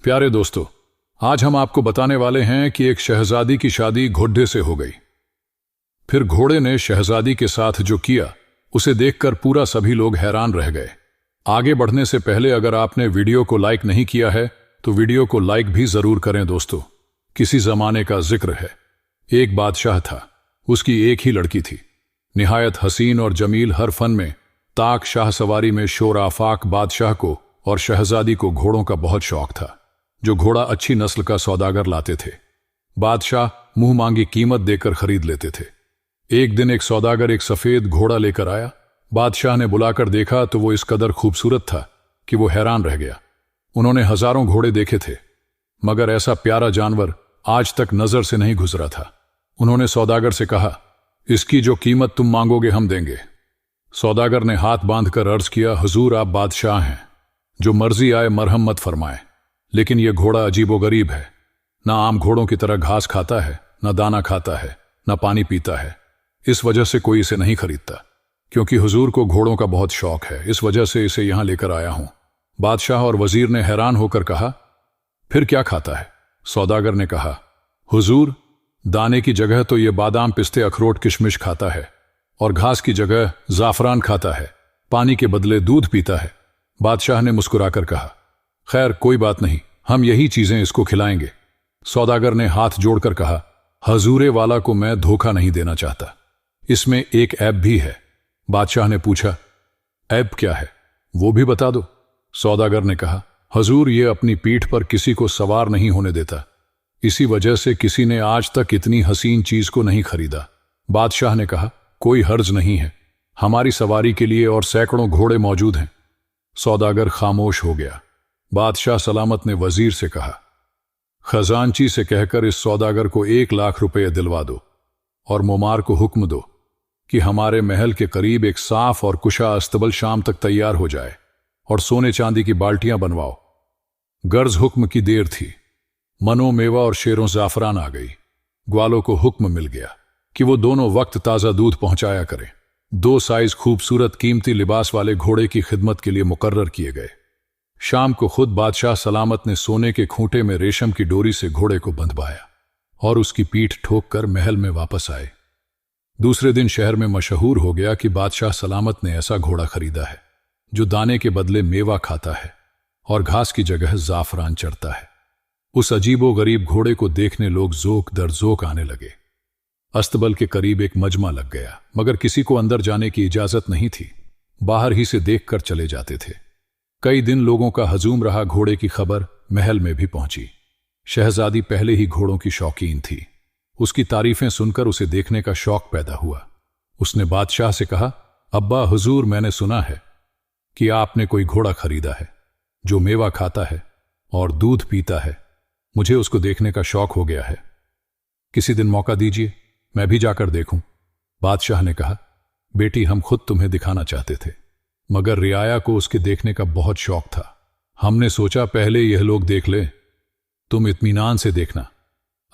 प्यारे दोस्तों, आज हम आपको बताने वाले हैं कि एक शहजादी की शादी घोड़े से हो गई। फिर घोड़े ने शहजादी के साथ जो किया उसे देखकर पूरा सभी लोग हैरान रह गए। आगे बढ़ने से पहले अगर आपने वीडियो को लाइक नहीं किया है तो वीडियो को लाइक भी जरूर करें। दोस्तों, किसी जमाने का जिक्र है। एक बादशाह था, उसकी एक ही लड़की थी, निहायत हसीन और जमील। हर फन में ताक शाह सवारी में शोर आफाक बादशाह को और शहजादी को घोड़ों का बहुत शौक था, जो घोड़ा अच्छी नस्ल का सौदागर लाते थे। बादशाह मुंह मांगी कीमत देकर खरीद लेते थे। एक दिन एक सौदागर एक सफेद घोड़ा लेकर आया। बादशाह ने बुलाकर देखा तो वो इस कदर खूबसूरत था कि वो हैरान रह गया। उन्होंने हजारों घोड़े देखे थे, मगर ऐसा प्यारा जानवर आज तक नजर से नहीं गुजरा था। उन्होंने सौदागर से कहा, इसकी जो कीमत तुम मांगोगे हम देंगे। सौदागर ने हाथ बांधकर अर्ज किया, हुजूर आप बादशाह हैं, जो मर्जी आए मरहम मत फरमाए, लेकिन यह घोड़ा अजीबोगरीब है। ना आम घोड़ों की तरह घास खाता है, ना दाना खाता है, ना पानी पीता है। इस वजह से कोई इसे नहीं खरीदता। क्योंकि हुजूर को घोड़ों का बहुत शौक है, इस वजह से इसे यहां लेकर आया हूं। बादशाह और वजीर ने हैरान होकर कहा, फिर क्या खाता है? सौदागर ने कहा, हुजूर दाने की जगह तो ये बादाम पिस्ते अखरोट किशमिश खाता है, और घास की जगह जाफरान खाता है, पानी के बदले दूध पीता है। बादशाह ने मुस्कुराकर कहा, खैर कोई बात नहीं, हम यही चीजें इसको खिलाएंगे। सौदागर ने हाथ जोड़कर कहा, हजूरे वाला को मैं धोखा नहीं देना चाहता, इसमें एक ऐब भी है। बादशाह ने पूछा, ऐब क्या है, वो भी बता दो। सौदागर ने कहा, हजूर ये अपनी पीठ पर किसी को सवार नहीं होने देता, इसी वजह से किसी ने आज तक इतनी हसीन चीज को नहीं खरीदा। बादशाह ने कहा, कोई हर्ज नहीं है, हमारी सवारी के लिए और सैकड़ों घोड़े मौजूद हैं। सौदागर खामोश हो गया। बादशाह सलामत ने वजीर से कहा, खजांची से कहकर इस सौदागर को 1 लाख रुपए दिलवा दो, और मोमार को हुक्म दो कि हमारे महल के करीब एक साफ और कुशा अस्तबल शाम तक तैयार हो जाए, और सोने चांदी की बाल्टियां बनवाओ। गर्ज हुक्म की देर थी। मनो मेवा और शेरों जाफरान आ गई। ग्वालों को हुक्म मिल गया कि वो दोनों वक्त ताजा दूध पहुंचाया करें। 2 साइज खूबसूरत कीमती लिबास वाले घोड़े की खिदमत के लिए मुकर्रर किए गए। शाम को खुद बादशाह सलामत ने सोने के खूंटे में रेशम की डोरी से घोड़े को बंधवाया और उसकी पीठ ठोक कर महल में वापस आए। दूसरे दिन शहर में मशहूर हो गया कि बादशाह सलामत ने ऐसा घोड़ा खरीदा है जो दाने के बदले मेवा खाता है और घास की जगह जाफरान चढ़ता है। उस अजीबो गरीब घोड़े को देखने लोग जोक दर जोक आने लगे। अस्तबल के करीब एक मजमा लग गया, मगर किसी को अंदर जाने की इजाजत नहीं थी। बाहर ही से देखकर चले जाते थे। कई दिन लोगों का हजूम रहा। घोड़े की खबर महल में भी पहुंची। शहजादी पहले ही घोड़ों की शौकीन थी। उसकी तारीफें सुनकर उसे देखने का शौक पैदा हुआ। उसने बादशाह से कहा, अब्बा हुजूर मैंने सुना है कि आपने कोई घोड़ा खरीदा है जो मेवा खाता है और दूध पीता है। मुझे उसको देखने का शौक हो गया है। किसी दिन मौका दीजिए, मैं भी जाकर देखूं। बादशाह ने कहा, बेटी हम खुद तुम्हें दिखाना चाहते थे, मगर रियाया को उसके देखने का बहुत शौक था। हमने सोचा पहले यह लोग देख ले, तुम इत्मीनान से देखना।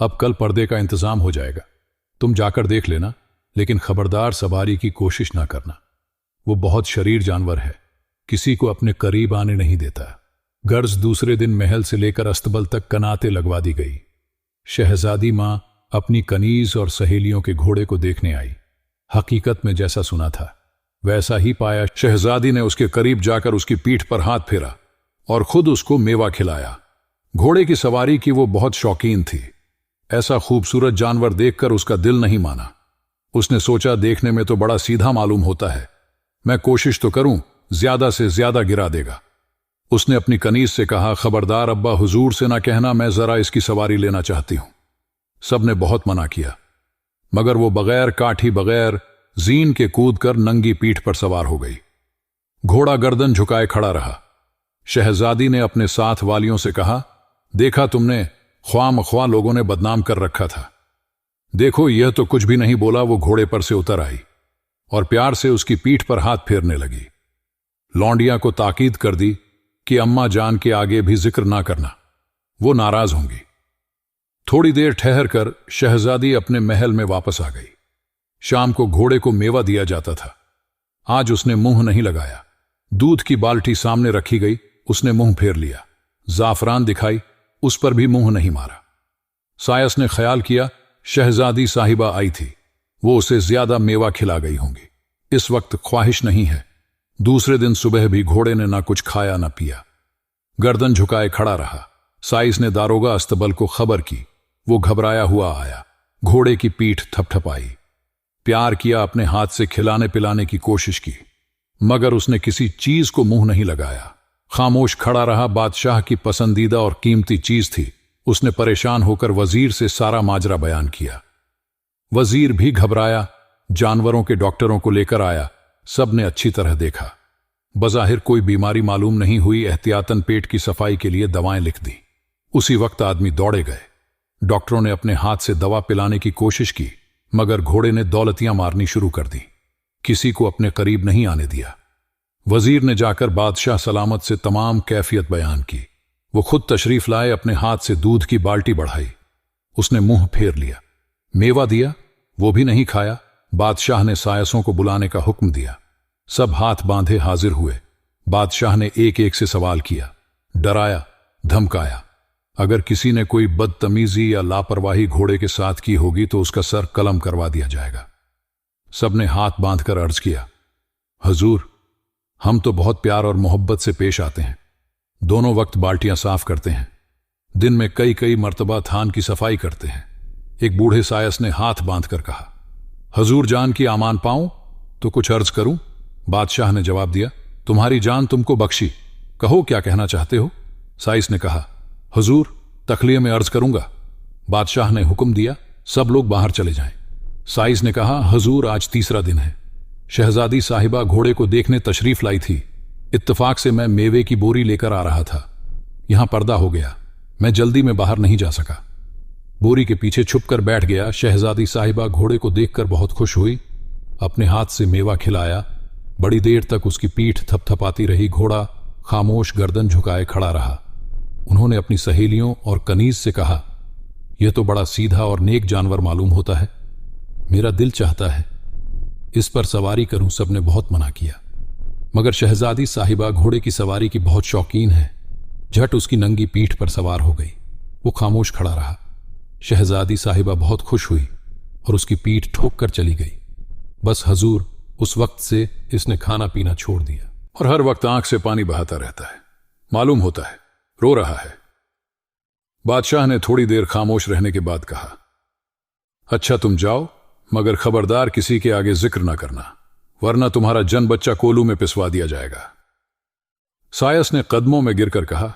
अब कल पर्दे का इंतजाम हो जाएगा, तुम जाकर देख लेना, लेकिन खबरदार सवारी की कोशिश ना करना। वो बहुत शरीर जानवर है, किसी को अपने करीब आने नहीं देता। गर्ज दूसरे दिन महल से लेकर अस्तबल तक कनाते लगवा दी गई। शहजादी मां अपनी कनीज और सहेलियों के घोड़े को देखने आई। हकीकत में जैसा सुना था वैसा ही पाया। शहजादी ने उसके करीब जाकर उसकी पीठ पर हाथ फेरा और खुद उसको मेवा खिलाया। घोड़े की सवारी की वो बहुत शौकीन थी। ऐसा खूबसूरत जानवर देखकर उसका दिल नहीं माना। उसने सोचा, देखने में तो बड़ा सीधा मालूम होता है, मैं कोशिश तो करूं, ज्यादा से ज्यादा गिरा देगा। उसने अपनी कनीज से कहा, खबरदार अब्बा हुजूर से ना कहना मैं जरा इसकी सवारी लेना चाहती हूं। सबने बहुत मना किया, मगर वो बगैर काठी बगैर जीन के कूद कर नंगी पीठ पर सवार हो गई। घोड़ा गर्दन झुकाए खड़ा रहा। शहजादी ने अपने साथ वालियों से कहा, देखा तुमने, ख्वामख्वा लोगों ने बदनाम कर रखा था। देखो यह तो कुछ भी नहीं बोला। वो घोड़े पर से उतर आई और प्यार से उसकी पीठ पर हाथ फेरने लगी। लौंडिया को ताकीद कर दी कि अम्मा जान के आगे भी जिक्र ना करना, वो नाराज होंगी। थोड़ी देर ठहर कर शहजादी अपने महल में वापस आ गई। शाम को घोड़े को मेवा दिया जाता था। आज उसने मुंह नहीं लगाया। दूध की बाल्टी सामने रखी गई, उसने मुंह फेर लिया। जाफरान दिखाई उस पर भी मुंह नहीं मारा। सायस ने ख्याल किया शहजादी साहिबा आई थी, वो उसे ज्यादा मेवा खिला गई होंगी, इस वक्त ख्वाहिश नहीं है। दूसरे दिन सुबह भी घोड़े ने ना कुछ खाया ना पिया, गर्दन झुकाए खड़ा रहा। साइस ने दारोगा अस्तबल को खबर की, वो घबराया हुआ आया, घोड़े की पीठ थपथपाई, प्यार किया, अपने हाथ से खिलाने पिलाने की कोशिश की, मगर उसने किसी चीज को मुंह नहीं लगाया, खामोश खड़ा रहा। बादशाह की पसंदीदा और कीमती चीज थी। उसने परेशान होकर वजीर से सारा माजरा बयान किया। वजीर भी घबराया, जानवरों के डॉक्टरों को लेकर आया, सबने अच्छी तरह देखा, बज़ाहिर कोई बीमारी मालूम नहीं हुई। एहतियातन पेट की सफाई के लिए दवाएं लिख दी। उसी वक्त आदमी दौड़े गए। डॉक्टरों ने अपने हाथ से दवा पिलाने की कोशिश की, मगर घोड़े ने दौलतियां मारनी शुरू कर दी, किसी को अपने करीब नहीं आने दिया। वजीर ने जाकर बादशाह सलामत से तमाम कैफियत बयान की। वो खुद तशरीफ लाए, अपने हाथ से दूध की बाल्टी बढ़ाई, उसने मुंह फेर लिया। मेवा दिया, वो भी नहीं खाया। बादशाह ने सायसों को बुलाने का हुक्म दिया। सब हाथ बांधे हाजिर हुए। बादशाह ने एक एक से सवाल किया, डराया, धमकाया। अगर किसी ने कोई बदतमीजी या लापरवाही घोड़े के साथ की होगी तो उसका सर कलम करवा दिया जाएगा। सबने हाथ बांधकर अर्ज किया, हजूर, हम तो बहुत प्यार और मोहब्बत से पेश आते हैं, दोनों वक्त बाल्टियां साफ करते हैं, दिन में कई कई मर्तबा थान की सफाई करते हैं। एक बूढ़े सायस ने हाथ बांधकर कहा, हजूर जान की आमान पाऊं तो कुछ अर्ज करूं। बादशाह ने जवाब दिया, तुम्हारी जान तुमको बख्शी, कहो क्या कहना चाहते हो। साइस ने कहा, हुजूर, तखलिये में अर्ज करूंगा। बादशाह ने हुक्म दिया, सब लोग बाहर चले जाएं। साइस ने कहा, हुजूर, आज तीसरा दिन है, शहजादी साहिबा घोड़े को देखने तशरीफ लाई थी। इत्तेफाक से मैं मेवे की बोरी लेकर आ रहा था, यहां पर्दा हो गया, मैं जल्दी में बाहर नहीं जा सका, बोरी के पीछे छुपकर बैठ गया। शहजादी साहिबा घोड़े को देखकर बहुत खुश हुई, अपने हाथ से मेवा खिलाया। बड़ी देर तक उसकी पीठ थपथपाती रही। घोड़ा खामोश गर्दन झुकाए खड़ा रहा। उन्होंने अपनी सहेलियों और कनीज से कहा, यह तो बड़ा सीधा और नेक जानवर मालूम होता है, मेरा दिल चाहता है इस पर सवारी करूं। सबने बहुत मना किया, मगर शहजादी साहिबा घोड़े की सवारी की बहुत शौकीन है। झट उसकी नंगी पीठ पर सवार हो गई। वो खामोश खड़ा रहा। शहजादी साहिबा बहुत खुश हुई और उसकी पीठ ठोक कर चली गई। बस हजूर, उस वक्त से इसने खाना पीना छोड़ दिया और हर वक्त आंख से पानी बहाता रहता है, मालूम होता है रो रहा है। बादशाह ने थोड़ी देर खामोश रहने के बाद कहा, अच्छा तुम जाओ, मगर खबरदार किसी के आगे जिक्र ना करना, वरना तुम्हारा जन बच्चा कोलू में पिसवा दिया जाएगा। सायस ने कदमों में गिरकर कहा,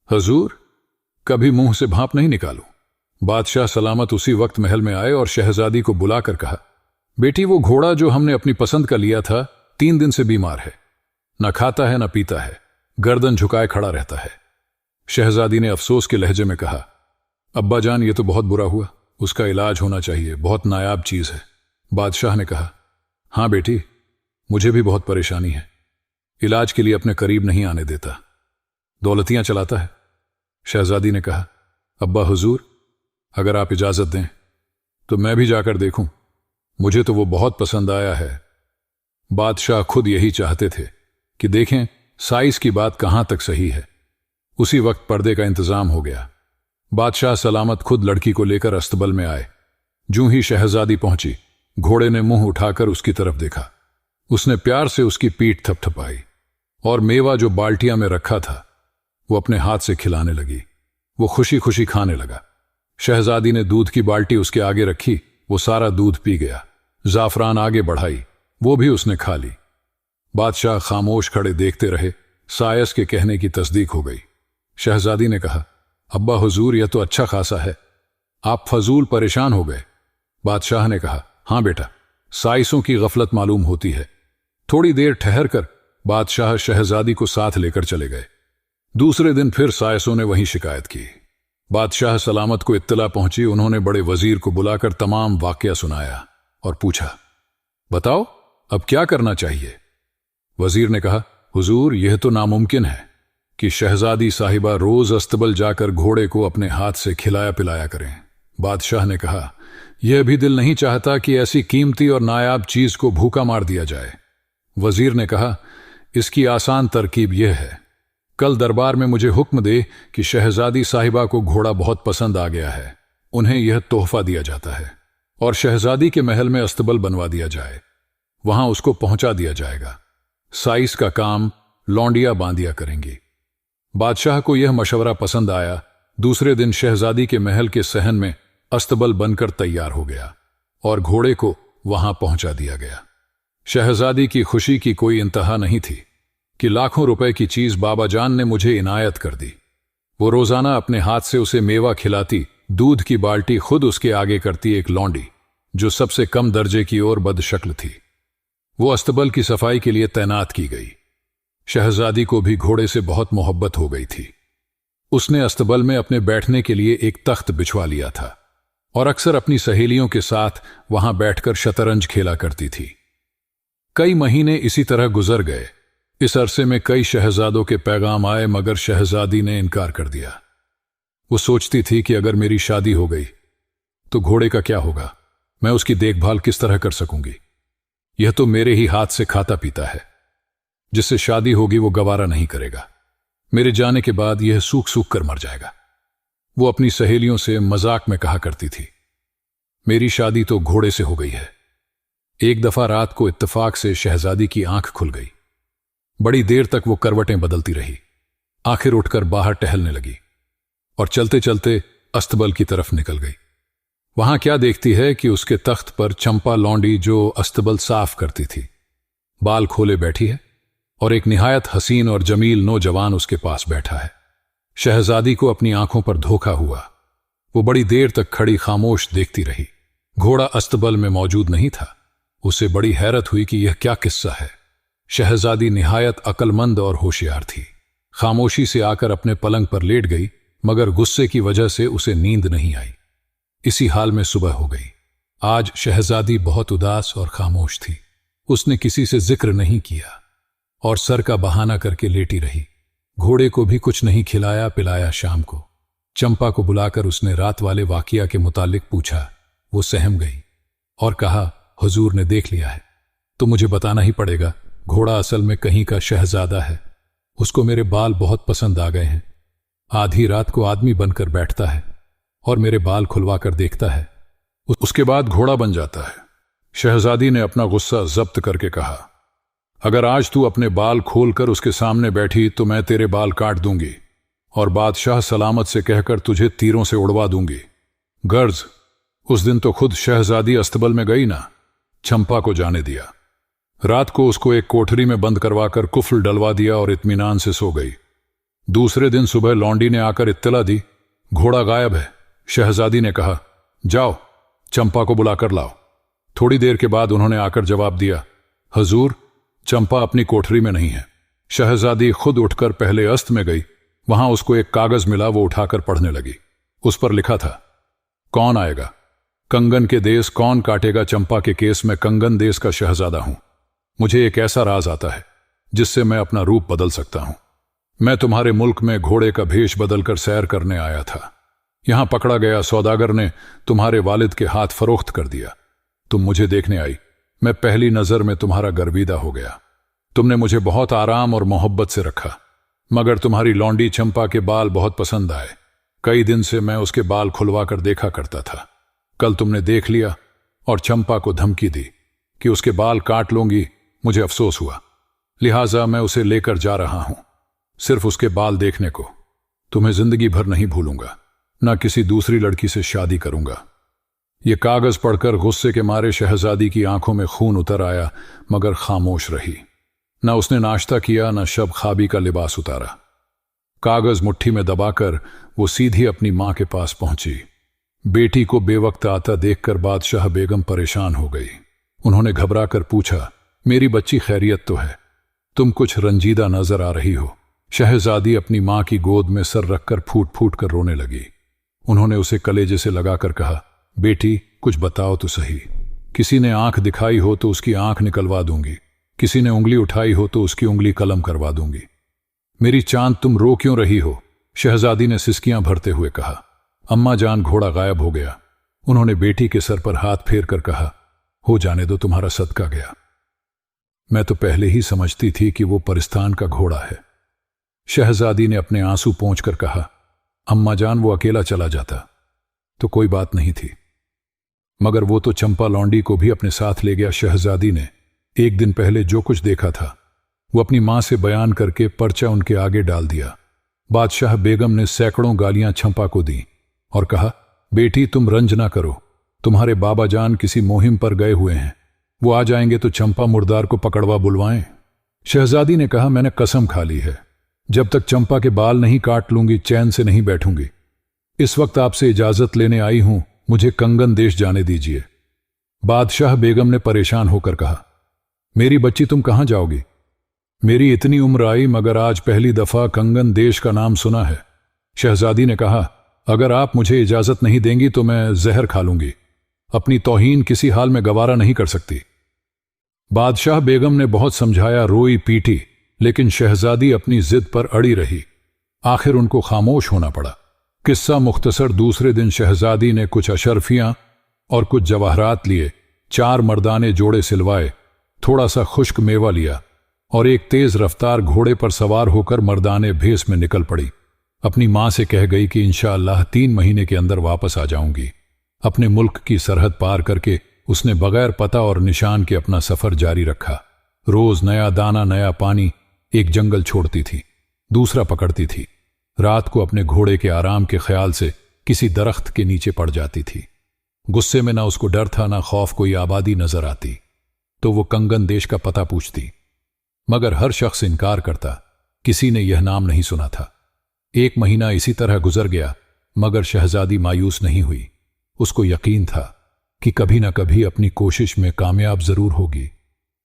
हजूर, कभी मुंह से भाप नहीं निकालूं। बादशाह सलामत उसी वक्त महल में आए और शहजादी को बुलाकर कहा, बेटी, वो घोड़ा जो हमने अपनी पसंद का लिया था 3 दिन से बीमार है, न खाता है न पीता है, गर्दन झुकाए खड़ा रहता है। शहजादी ने अफसोस के लहजे में कहा, अब्बा जान, ये तो बहुत बुरा हुआ, उसका इलाज होना चाहिए, बहुत नायाब चीज है। बादशाह ने कहा, हां बेटी, मुझे भी बहुत परेशानी है, इलाज के लिए अपने करीब नहीं आने देता, दौलतियां चलाता है। शहजादी ने कहा, अब्बा हुजूर, अगर आप इजाजत दें तो मैं भी जाकर देखूं, मुझे तो वो बहुत पसंद आया है। बादशाह खुद यही चाहते थे कि देखें साइस की बात कहां तक सही है। उसी वक्त पर्दे का इंतजाम हो गया। बादशाह सलामत खुद लड़की को लेकर अस्तबल में आए। जूं ही शहजादी पहुंची, घोड़े ने मुंह उठाकर उसकी तरफ देखा। उसने प्यार से उसकी पीठ थपथपाई और मेवा जो बाल्टियां में रखा था वो अपने हाथ से खिलाने लगी। वो खुशी खुशी खाने लगा। शहजादी ने दूध की बाल्टी उसके आगे रखी, वो सारा दूध पी गया। जाफरान आगे बढ़ाई, वो भी उसने खा ली। बादशाह खामोश खड़े देखते रहे। सायस के कहने की तस्दीक हो गई। शहजादी ने कहा, अब्बा हुजूर, यह तो अच्छा खासा है, आप फजूल परेशान हो गए। बादशाह ने कहा, हां बेटा, साइसों की गफलत मालूम होती है। थोड़ी देर ठहर कर बादशाह शहजादी को साथ लेकर चले गए। दूसरे दिन फिर साइसों ने वही शिकायत की। बादशाह सलामत को इत्तला पहुंची। उन्होंने बड़े वजीर को बुलाकर तमाम वाकया सुनाया और पूछा, बताओ अब क्या करना चाहिए। वजीर ने कहा, हुजूर, यह तो नामुमकिन है कि शहजादी साहिबा रोज अस्तबल जाकर घोड़े को अपने हाथ से खिलाया पिलाया करें। बादशाह ने कहा, यह भी दिल नहीं चाहता कि ऐसी कीमती और नायाब चीज को भूखा मार दिया जाए। वजीर ने कहा, इसकी आसान तरकीब यह है, कल दरबार में मुझे हुक्म दे कि शहजादी साहिबा को घोड़ा बहुत पसंद आ गया है, उन्हें यह तोहफा दिया जाता है और शहजादी के महल में अस्तबल बनवा दिया जाए, वहां उसको पहुंचा दिया जाएगा। साइस का काम लौंडिया बांदिया करेंगी। बादशाह को यह मशवरा पसंद आया। दूसरे दिन शहजादी के महल के सहन में अस्तबल बनकर तैयार हो गया और घोड़े को वहां पहुंचा दिया गया। शहजादी की खुशी की कोई इंतहा नहीं थी कि लाखों रुपए की चीज बाबा जान ने मुझे इनायत कर दी। वो रोजाना अपने हाथ से उसे मेवा खिलाती, दूध की बाल्टी खुद उसके आगे करती एक लौंडी जो सबसे कम दर्जे की और बदशक्ल थी। वो अस्तबल की सफाई के लिए तैनात की गई। शहजादी को भी घोड़े से बहुत मोहब्बत हो गई थी। उसने अस्तबल में अपने बैठने के लिए एक तख्त बिछवा लिया था और अक्सर अपनी सहेलियों के साथ वहां बैठकर शतरंज खेला करती थी। कई महीने इसी तरह गुजर गए। इस अरसे में कई शहजादों के पैगाम आए, मगर शहजादी ने इनकार कर दिया। वो सोचती थी कि अगर मेरी शादी हो गई तो घोड़े का क्या होगा, मैं उसकी देखभाल किस तरह कर सकूंगी। यह तो मेरे ही हाथ से खाता पीता है, जिससे शादी होगी वो गवारा नहीं करेगा। मेरे जाने के बाद यह सूख सूख कर मर जाएगा। वो अपनी सहेलियों से मजाक में कहा करती थी, मेरी शादी तो घोड़े से हो गई है। एक दफा रात को इत्तेफाक से शहजादी की आंख खुल गई। बड़ी देर तक वो करवटें बदलती रही। आखिर उठकर बाहर टहलने लगी और चलते चलते अस्तबल की तरफ निकल गई। वहां क्या देखती है कि उसके तख्त पर चंपा लौंडी, जो अस्तबल साफ करती थी, बाल खोले बैठी है और एक निहायत हसीन और जमील नौजवान उसके पास बैठा है। शहजादी को अपनी आंखों पर धोखा हुआ। वो बड़ी देर तक खड़ी खामोश देखती रही। घोड़ा अस्तबल में मौजूद नहीं था। उसे बड़ी हैरत हुई कि यह क्या किस्सा है। शहजादी निहायत अक्लमंद और होशियार थी। खामोशी से आकर अपने पलंग पर लेट गई, मगर गुस्से की वजह से उसे नींद नहीं आई। इसी हाल में सुबह हो गई। आज शहजादी बहुत उदास और खामोश थी। उसने किसी से जिक्र नहीं किया और सर का बहाना करके लेटी रही। घोड़े को भी कुछ नहीं खिलाया पिलाया। शाम को चंपा को बुलाकर उसने रात वाले वाकिया के मुतालिक पूछा। वो सहम गई और कहा, हुजूर ने देख लिया है तो मुझे बताना ही पड़ेगा। घोड़ा असल में कहीं का शहजादा है। उसको मेरे बाल बहुत पसंद आ गए हैं। आधी रात को आदमी बनकर बैठता है और मेरे बाल खुलवा कर देखता है, उसके बाद घोड़ा बन जाता है। शहजादी ने अपना गुस्सा जब्त करके कहा, अगर आज तू अपने बाल खोलकर उसके सामने बैठी तो मैं तेरे बाल काट दूंगी और बादशाह सलामत से कहकर तुझे तीरों से उड़वा दूंगी। गर्ज, उस दिन तो खुद शहजादी अस्तबल में गई ना। चंपा को जाने दिया। रात को उसको एक कोठरी में बंद करवाकर कुफ्ल डलवा दिया और इत्मीनान से सो गई। दूसरे दिन सुबह लौंडी ने आकर इत्तला दी, घोड़ा गायब है। शहजादी ने कहा, जाओ चंपा को बुलाकर लाओ। थोड़ी देर के बाद उन्होंने आकर जवाब दिया, हुजूर, चंपा अपनी कोठरी में नहीं है। शहजादी खुद उठकर पहले अस्त में गई। वहां उसको एक कागज मिला, वो उठाकर पढ़ने लगी। उस पर लिखा था, कौन आएगा कंगन के देश, कौन काटेगा चंपा के केस में कंगन देश का शहजादा हूं। मुझे एक ऐसा राज आता है जिससे मैं अपना रूप बदल सकता हूं। मैं तुम्हारे मुल्क में घोड़े का भेष बदलकर सैर करने आया था। यहां पकड़ा गया सौदागर ने तुम्हारे वालिद के हाथ फरोख्त कर दिया। तुम मुझे देखने आई। मैं पहली नजर में तुम्हारा गर्विदा हो गया। तुमने मुझे बहुत आराम और मोहब्बत से रखा, मगर तुम्हारी लौंडी चंपा के बाल बहुत पसंद आए। कई दिन से मैं उसके बाल खुलवा कर देखा करता था। कल तुमने देख लिया और चंपा को धमकी दी कि उसके बाल काट लूंगी। मुझे अफसोस हुआ, लिहाजा मैं उसे लेकर जा रहा हूं, सिर्फ उसके बाल देखने को। तुम्हें जिंदगी भर नहीं भूलूंगा, न किसी दूसरी लड़की से शादी करूंगा। यह कागज पढ़कर गुस्से के मारे शहजादी की आंखों में खून उतर आया, मगर खामोश रही। न उसने नाश्ता किया, न शब खाबी का लिबास उतारा। कागज मुट्ठी में दबाकर वो सीधी अपनी मां के पास पहुंची। बेटी को बेवक्त आता देखकर बादशाह बेगम परेशान हो गई। उन्होंने घबराकर पूछा, मेरी बच्ची खैरियत तो है? तुम कुछ रंजीदा नजर आ रही हो। शहजादी अपनी मां की गोद में सर रखकर फूट फूट कर रोने लगी। उन्होंने उसे कलेजे से लगाकर कहा, बेटी कुछ बताओ तो सही। किसी ने आंख दिखाई हो तो उसकी आंख निकलवा दूंगी, किसी ने उंगली उठाई हो तो उसकी उंगली कलम करवा दूंगी। मेरी चांद, तुम रो क्यों रही हो? शहजादी ने सिसकियां भरते हुए कहा। अम्मा जान, घोड़ा गायब हो गया। उन्होंने बेटी के सर पर हाथ फेर कर कहा, हो जाने दो, तुम्हारा सदका गया। मैं तो पहले ही समझती थी कि वो परिस्तान का घोड़ा है। शहजादी ने अपने आंसू पोंछकर कहा, अम्मा जान, वो अकेला चला जाता तो कोई बात नहीं थी, मगर वो तो चंपा लौंडी को भी अपने साथ ले गया। शहजादी ने एक दिन पहले जो कुछ देखा था वो अपनी मां से बयान करके पर्चा उनके आगे डाल दिया। बादशाह बेगम ने सैकड़ों गालियां चंपा को दी और कहा, बेटी तुम रंज ना करो, तुम्हारे बाबा जान किसी मुहिम पर गए हुए हैं, वो आ जाएंगे तो चंपा मुर्दार को पकड़वा बुलवाएं। शहजादी ने कहा, मैंने कसम खा ली है, जब तक चंपा के बाल नहीं काट लूंगी चैन से नहीं बैठूंगी। इस वक्त आपसे इजाजत लेने आई हूं, मुझे कंगन देश जाने दीजिए। बादशाह बेगम ने परेशान होकर कहा, मेरी बच्ची तुम कहां जाओगी? मेरी इतनी उम्र आई मगर आज पहली दफा कंगन देश का नाम सुना है। शहजादी ने कहा, अगर आप मुझे इजाजत नहीं देंगी तो मैं जहर खा लूंगी, अपनी तौहीन किसी हाल में गवारा नहीं कर सकती। बादशाह बेगम ने बहुत समझाया, रोई पीटी, लेकिन शहजादी अपनी जिद पर अड़ी रही। आखिर उनको खामोश होना पड़ा। किस्सा मुख्तसर, दूसरे दिन शहजादी ने कुछ अशरफियां और कुछ जवाहरात लिए, 4 मर्दाने जोड़े सिलवाए, थोड़ा सा खुश्क मेवा लिया और एक तेज रफ्तार घोड़े पर सवार होकर मर्दाने भेस में निकल पड़ी। अपनी मां से कह गई कि इंशाअल्लाह 3 महीने के अंदर वापस आ जाऊंगी। अपने मुल्क की सरहद पार करके उसने बगैर पता और निशान के अपना सफर जारी रखा। रोज नया दाना नया पानी, एक जंगल छोड़ती थी, दूसरा पकड़ती थी। रात को अपने घोड़े के आराम के ख्याल से किसी दरख्त के नीचे पड़ जाती थी। गुस्से में ना उसको डर था ना खौफ कोई आबादी नजर आती तो वो कंगन देश का पता पूछती, मगर हर शख्स इनकार करता, किसी ने यह नाम नहीं सुना था। 1 महीना इसी तरह गुजर गया मगर शहजादी मायूस नहीं हुई। उसको यकीन था कि कभी ना कभी अपनी कोशिश में कामयाब जरूर होगी।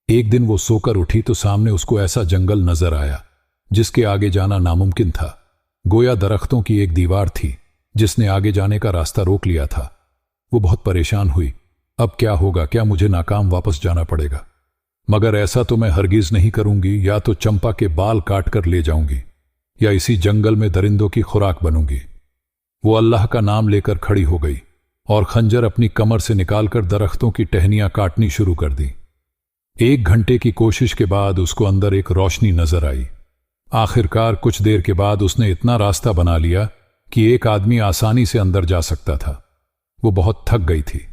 एक दिन वो सोकर उठी तो सामने उसको ऐसा जंगल नजर आया जिसके आगे जाना नामुमकिन था। गोया दरख्तों की एक दीवार थी जिसने आगे जाने का रास्ता रोक लिया था। वो बहुत परेशान हुई, अब क्या होगा, क्या मुझे नाकाम वापस जाना पड़ेगा? मगर ऐसा तो मैं हरगिज नहीं करूंगी, या तो चंपा के बाल काट कर ले जाऊंगी या इसी जंगल में दरिंदों की खुराक बनूंगी। वो अल्लाह का नाम लेकर खड़ी हो गई और खंजर अपनी कमर से निकालकर दरख्तों की टहनियां काटनी शुरू कर दी। 1 घंटे की कोशिश के बाद उसको अंदर एक रोशनी नजर आई। आखिरकार कुछ देर के बाद उसने इतना रास्ता बना लिया कि एक आदमी आसानी से अंदर जा सकता था। वो बहुत थक गई थी।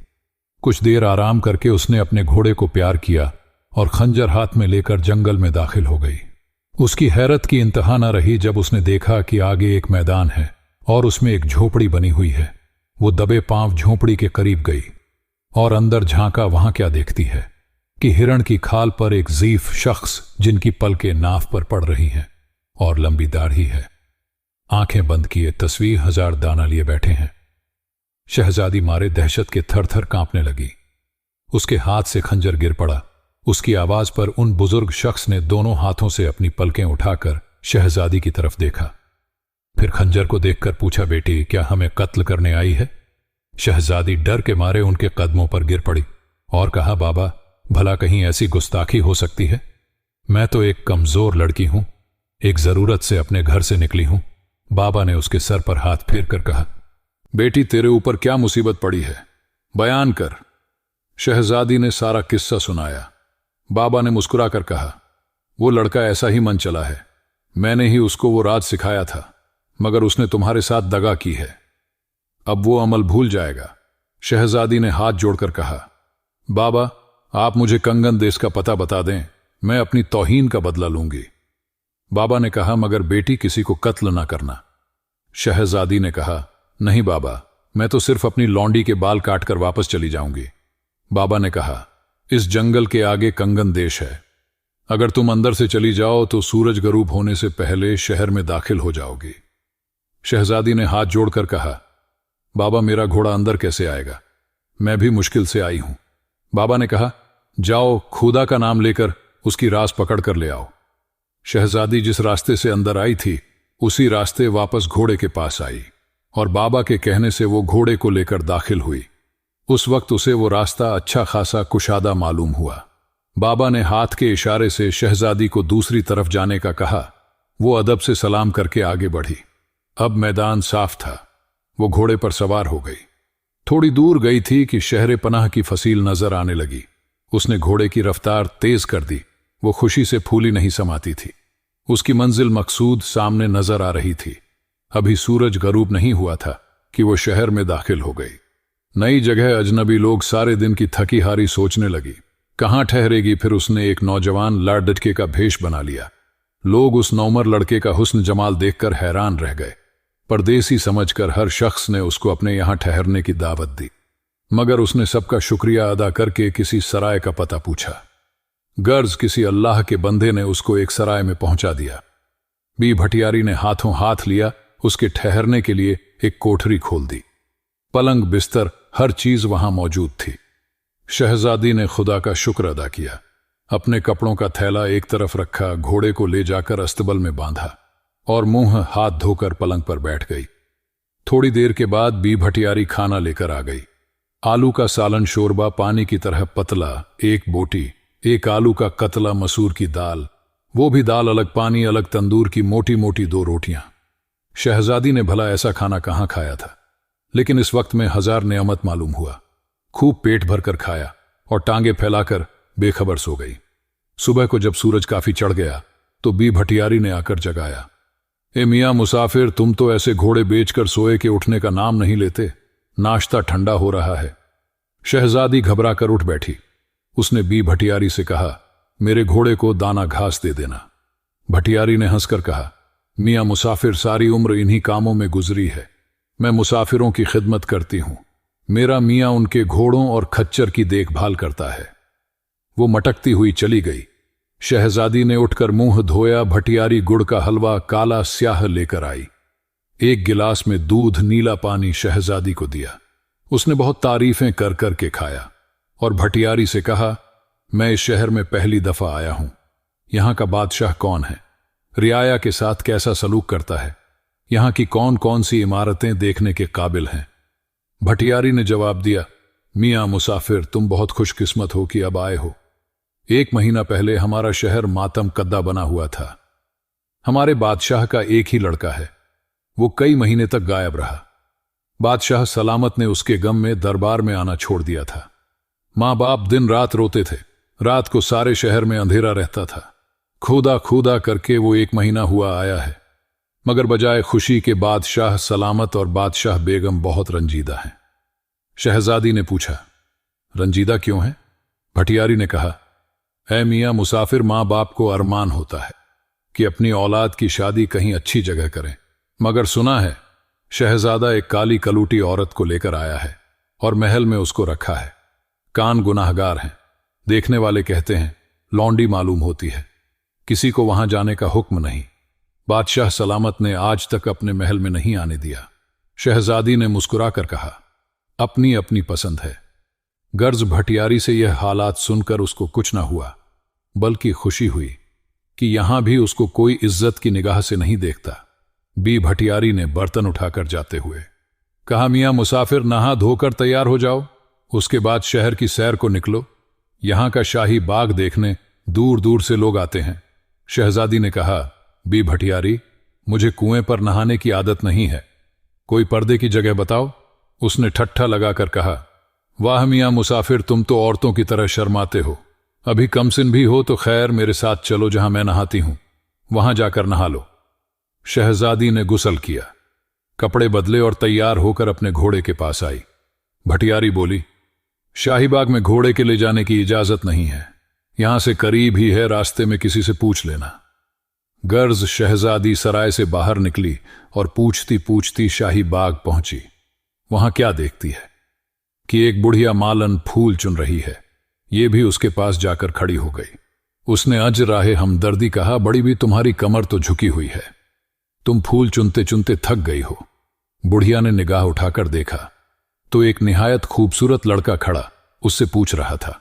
कुछ देर आराम करके उसने अपने घोड़े को प्यार किया और खंजर हाथ में लेकर जंगल में दाखिल हो गई। उसकी हैरत की इंतहा न रही जब उसने देखा कि आगे एक मैदान है और उसमें एक झोपड़ी बनी हुई है। वो दबे पांव झोपड़ी के करीब गई और अंदर झांका। वहां क्या देखती है कि हिरण की खाल पर एक ज़ीफ शख्स, जिनकी पलकें नाव पर पड़ रही हैं और लंबी दाढ़ी है, आंखें बंद किए तस्वीर 1000 दाना लिए बैठे हैं। शहजादी मारे दहशत के थर थर कांपने लगी। उसके हाथ से खंजर गिर पड़ा। उसकी आवाज पर उन बुजुर्ग शख्स ने दोनों हाथों से अपनी पलकें उठाकर शहजादी की तरफ देखा। फिर खंजर को देखकर पूछा, बेटी क्या हमें कत्ल करने आई है? शहजादी डर के मारे उनके कदमों पर गिर पड़ी और कहा, बाबा भला कहीं ऐसी गुस्ताखी हो सकती है? मैं तो एक कमजोर लड़की हूं, एक जरूरत से अपने घर से निकली हूं। बाबा ने उसके सर पर हाथ फेर कर कहा, बेटी तेरे ऊपर क्या मुसीबत पड़ी है, बयान कर। शहजादी ने सारा किस्सा सुनाया। बाबा ने मुस्कुराकर कहा, वो लड़का ऐसा ही मन चला है, मैंने ही उसको वो राज सिखाया था, मगर उसने तुम्हारे साथ दगा की है, अब वो अमल भूल जाएगा। शहजादी ने हाथ जोड़कर कहा, बाबा आप मुझे कंगन देश का पता बता दें, मैं अपनी तौहीन का बदला लूंगी। बाबा ने कहा, मगर बेटी किसी को कत्ल ना करना। शहजादी ने कहा, नहीं बाबा, मैं तो सिर्फ अपनी लौंडी के बाल काटकर वापस चली जाऊंगी। बाबा ने कहा, इस जंगल के आगे कंगन देश है, अगर तुम अंदर से चली जाओ तो सूरज गरूब होने से पहले शहर में दाखिल हो जाओगी। शहजादी ने हाथ जोड़कर कहा, बाबा मेरा घोड़ा अंदर कैसे आएगा, मैं भी मुश्किल से आई हूं। बाबा ने कहा, जाओ खुदा का नाम लेकर उसकी रास पकड़ कर ले आओ। शहजादी जिस रास्ते से अंदर आई थी उसी रास्ते वापस घोड़े के पास आई और बाबा के कहने से वो घोड़े को लेकर दाखिल हुई। उस वक्त उसे वो रास्ता अच्छा खासा कुशादा मालूम हुआ। बाबा ने हाथ के इशारे से शहजादी को दूसरी तरफ जाने का कहा। वो अदब से सलाम करके आगे बढ़ी। अब मैदान साफ था। वो घोड़े पर सवार हो गई। थोड़ी दूर गई थी कि शहर पनाह की फसील नजर आने लगी। उसने घोड़े की रफ्तार तेज कर दी। वो खुशी से फूली नहीं समाती थी। उसकी मंजिल मकसूद सामने नजर आ रही थी। अभी सूरज गरूब नहीं हुआ था कि वो शहर में दाखिल हो गई। नई जगह, अजनबी लोग, सारे दिन की थकी हारी सोचने लगी कहां ठहरेगी। फिर उसने एक नौजवान लाडटके का भेष बना लिया। लोग उस नौमर लड़के का हुस्न जमाल देखकर हैरान रह गए। परदेसी समझकर हर शख्स ने उसको अपने यहां ठहरने की दावत दी, मगर उसने सबका शुक्रिया अदा करके किसी सराय का पता पूछा। गर्ज किसी अल्लाह के बंदे ने उसको एक सराय में पहुंचा दिया। बी भटियारी ने हाथों हाथ लिया, उसके ठहरने के लिए एक कोठरी खोल दी। पलंग, बिस्तर, हर चीज वहां मौजूद थी। शहजादी ने खुदा का शुक्र अदा किया। अपने कपड़ों का थैला एक तरफ रखा, घोड़े को ले जाकर अस्तबल में बांधा और मुंह हाथ धोकर पलंग पर बैठ गई। थोड़ी देर के बाद बी भटियारी खाना लेकर आ गई। आलू का सालन शोरबा, पानी की तरह पतला, एक बोटी, एक आलू का कतला, मसूर की दाल, वो भी दाल अलग, पानी अलग, तंदूर की मोटी मोटी 2 रोटियां। शहजादी ने भला ऐसा खाना कहां खाया था, लेकिन इस वक्त में 1000 नेमत मालूम हुआ। खूब पेट भरकर खाया और टांगे फैलाकर बेखबर सो गई। सुबह को जब सूरज काफी चढ़ गया तो बी भटियारी ने आकर जगाया। ए मियां मुसाफिर, तुम तो ऐसे घोड़े बेचकर सोए के उठने का नाम नहीं लेते। नाश्ता ठंडा हो रहा है। शहजादी घबराकर उठ बैठी। उसने बी भटियारी से कहा, मेरे घोड़े को दाना घास दे देना। भटियारी ने हंसकर कहा, मियां मुसाफिर, सारी उम्र इन्हीं कामों में गुजरी है। मैं मुसाफिरों की खिदमत करती हूं। मेरा मियां उनके घोड़ों और खच्चर की देखभाल करता है। वो मटकती हुई चली गई। शहजादी ने उठकर मुंह धोया। भटियारी गुड़ का हलवा, काला स्याह लेकर आई। एक गिलास में दूध, नीला पानी शहजादी को दिया। उसने बहुत तारीफें कर कर के खाया और भटियारी से कहा, मैं इस शहर में पहली दफा आया हूं। यहां का बादशाह कौन है? रियाया के साथ कैसा सलूक करता है? यहां की कौन कौन सी इमारतें देखने के काबिल हैं? भटियारी ने जवाब दिया, मियां मुसाफिर, तुम बहुत खुशकिस्मत हो कि अब आए हो। 1 महीना पहले हमारा शहर मातम कद्दा बना हुआ था। हमारे बादशाह का एक ही लड़का है। वो कई महीने तक गायब रहा। बादशाह सलामत ने उसके गम में दरबार में आना छोड़ दिया था। मां बाप दिन रात रोते थे। रात को सारे शहर में अंधेरा रहता था। खुदा खुदा करके वो 1 महीना हुआ आया है, मगर बजाय खुशी के बादशाह सलामत और बादशाह बेगम बहुत रंजीदा हैं। शहजादी ने पूछा, रंजीदा क्यों है? भटियारी ने कहा, ऐ मियां मुसाफिर, मां बाप को अरमान होता है कि अपनी औलाद की शादी कहीं अच्छी जगह करें, मगर सुना है शहजादा एक काली कलूटी औरत को लेकर आया है और महल में उसको रखा है। कान गुनाहगार हैं। देखने वाले कहते हैं लौंडी मालूम होती है। किसी को वहां जाने का हुक्म नहीं। बादशाह सलामत ने आज तक अपने महल में नहीं आने दिया। शहजादी ने मुस्कुराकर कहा, अपनी अपनी पसंद है। गर्ज भटियारी से यह हालात सुनकर उसको कुछ न हुआ, बल्कि खुशी हुई कि यहां भी उसको कोई इज्जत की निगाह से नहीं देखता। बी भटियारी ने बर्तन उठाकर जाते हुए कहा, मियां मुसाफिर, नहा धोकर तैयार हो जाओ। उसके बाद शहर की सैर को निकलो। यहां का शाही बाग देखने दूर दूर से लोग आते हैं। शहजादी ने कहा, बी भटियारी, मुझे कुएं पर नहाने की आदत नहीं है। कोई पर्दे की जगह बताओ। उसने ठट्ठा लगाकर कहा, वाह मियां मुसाफिर, तुम तो औरतों की तरह शर्माते हो। अभी कमसिन भी हो तो खैर, मेरे साथ चलो जहां मैं नहाती हूं, वहां जाकर नहा लो। शहजादी ने गुस्ल किया, कपड़े बदले और तैयार होकर अपने घोड़े के पास आई। भटियारी बोली, शाहीबाग में घोड़े के ले जाने की इजाजत नहीं है। यहां से करीब ही है, रास्ते में किसी से पूछ लेना। गर्ज शहजादी सराय से बाहर निकली और पूछती पूछती शाही बाग पहुंची। वहां क्या देखती है कि एक बुढ़िया मालन फूल चुन रही है। ये भी उसके पास जाकर खड़ी हो गई। उसने अज राहे हमदर्दी कहा, बड़ी भी तुम्हारी कमर तो झुकी हुई है। तुम फूल चुनते चुनते थक गई हो। बुढ़िया ने निगाह उठाकर देखा तो एक निहायत खूबसूरत लड़का खड़ा उससे पूछ रहा था।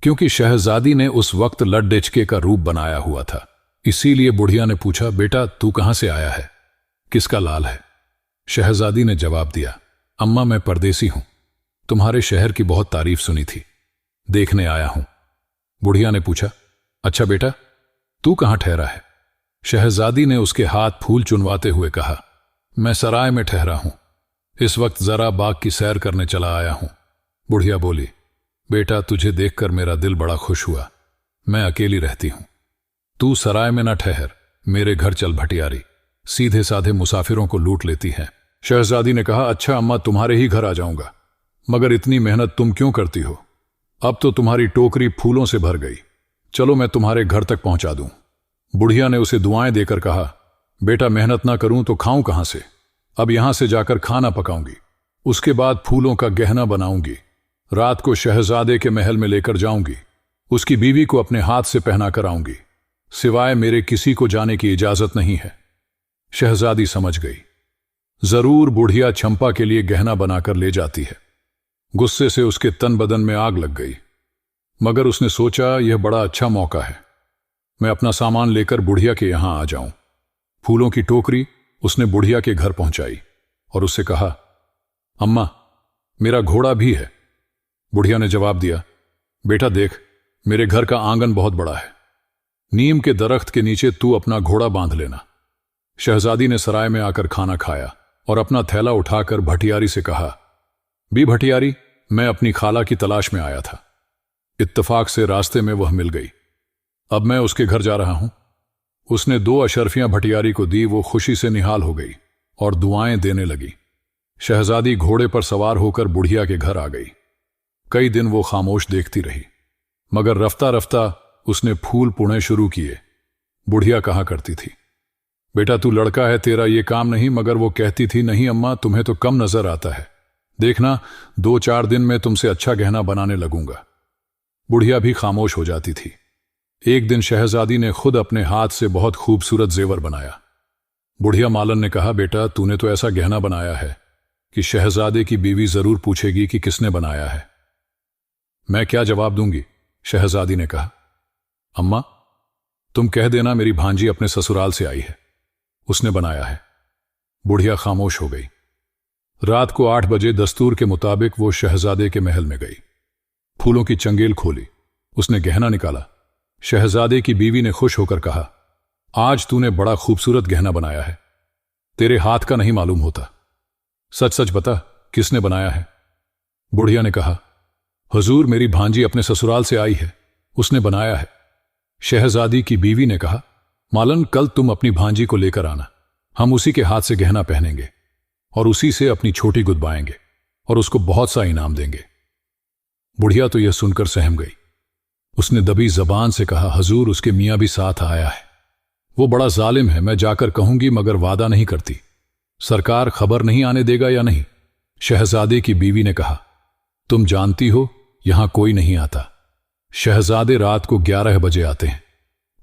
क्योंकि शहजादी ने उस वक्त लड्डेचके का रूप बनाया हुआ था, इसीलिए बुढ़िया ने पूछा, बेटा तू कहां से आया है? किसका लाल है? शहजादी ने जवाब दिया, अम्मा मैं परदेसी हूं। तुम्हारे शहर की बहुत तारीफ सुनी थी, देखने आया हूं। बुढ़िया ने पूछा, अच्छा बेटा तू कहां ठहरा है? शहजादी ने उसके हाथ फूल चुनवाते हुए कहा, मैं सराय में ठहरा हूं। इस वक्त जरा बाग की सैर करने चला आया हूं। बुढ़िया बोली, बेटा तुझे देखकर मेरा दिल बड़ा खुश हुआ। मैं अकेली रहती हूं। तू सराय में न ठहर, मेरे घर चल भटियारी, सीधे साधे मुसाफिरों को लूट लेती है। शहजादी ने कहा, अच्छा अम्मा, तुम्हारे ही घर आ जाऊंगा, मगर इतनी मेहनत तुम क्यों करती हो? अब तो तुम्हारी टोकरी फूलों से भर गई, चलो मैं तुम्हारे घर तक पहुंचा दूं। बुढ़िया ने उसे दुआएं देकर कहा, बेटा मेहनत ना करूं तो खाऊं कहां से? अब यहां से जाकर खाना पकाऊंगी, उसके बाद फूलों का गहना बनाऊंगी, रात को शहजादे के महल में लेकर जाऊंगी, उसकी बीवी को अपने हाथ से पहना कर आऊंगी, सिवाय मेरे किसी को जाने की इजाजत नहीं है। शहजादी समझ गई, जरूर बुढ़िया चंपा के लिए गहना बनाकर ले जाती है। गुस्से से उसके तन बदन में आग लग गई, मगर उसने सोचा यह बड़ा अच्छा मौका है, मैं अपना सामान लेकर बुढ़िया के यहां आ जाऊं। फूलों की टोकरी उसने बुढ़िया के घर पहुंचाई और उससे कहा, अम्मा, मेरा घोड़ा भी है। बुढ़िया ने जवाब दिया, बेटा देख, मेरे घर का आंगन बहुत बड़ा है, नीम के दरख्त के नीचे तू अपना घोड़ा बांध लेना। शहजादी ने सराय में आकर खाना खाया और अपना थैला उठाकर भटियारी से कहा, बी भटियारी, मैं अपनी खाला की तलाश में आया था, इत्तेफाक से रास्ते में वह मिल गई, अब मैं उसके घर जा रहा हूं। उसने 2 अशर्फियां भटियारी को दी, वो खुशी से निहाल हो गई और दुआएं देने लगी। शहजादी घोड़े पर सवार होकर बुढ़िया के घर आ गई। कई दिन वो खामोश देखती रही, मगर रफ्ता रफ्ता उसने फूल पुणे शुरू किए। बुढ़िया कहा करती थी, बेटा तू लड़का है, तेरा ये काम नहीं, मगर वो कहती थी, नहीं अम्मा, तुम्हें तो कम नजर आता है, देखना 2-4 दिन में तुमसे अच्छा गहना बनाने लगूंगा। बुढ़िया भी खामोश हो जाती थी। एक दिन शहजादी ने खुद अपने हाथ से बहुत खूबसूरत जेवर बनाया। बुढ़िया मालन ने कहा, बेटा तूने तो ऐसा गहना बनाया है कि शहजादे की बीवी जरूर पूछेगी कि किसने बनाया है। मैं क्या जवाब दूंगी? शहजादी ने कहा, अम्मा, तुम कह देना मेरी भांजी अपने ससुराल से आई है, उसने बनाया है। बुढ़िया खामोश हो गई। रात को 8 बजे दस्तूर के मुताबिक वो शहजादे के महल में गई। फूलों की चंगेल खोली, उसने गहना निकाला। शहजादे की बीवी ने खुश होकर कहा, आज तूने बड़ा खूबसूरत गहना बनाया है, तेरे हाथ का नहीं मालूम होता, सच सच बता किसने बनाया है? बुढ़िया ने कहा, हुजूर, मेरी भांजी अपने ससुराल से आई है, उसने बनाया है। शहजादी की बीवी ने कहा, मालन, कल तुम अपनी भांजी को लेकर आना, हम उसी के हाथ से गहना पहनेंगे और उसी से अपनी छोटी गुदवाएंगे और उसको बहुत सा इनाम देंगे। बुढ़िया तो यह सुनकर सहम गई। उसने दबी जबान से कहा, हुजूर, उसके मियां भी साथ आया है, वो बड़ा जालिम है, मैं जाकर कहूंगी मगर वादा नहीं करती, सरकार खबर नहीं आने देगा या नहीं? शहजादे की बीवी ने कहा, तुम जानती हो यहां कोई नहीं आता, शहजादे रात को 11 बजे आते हैं,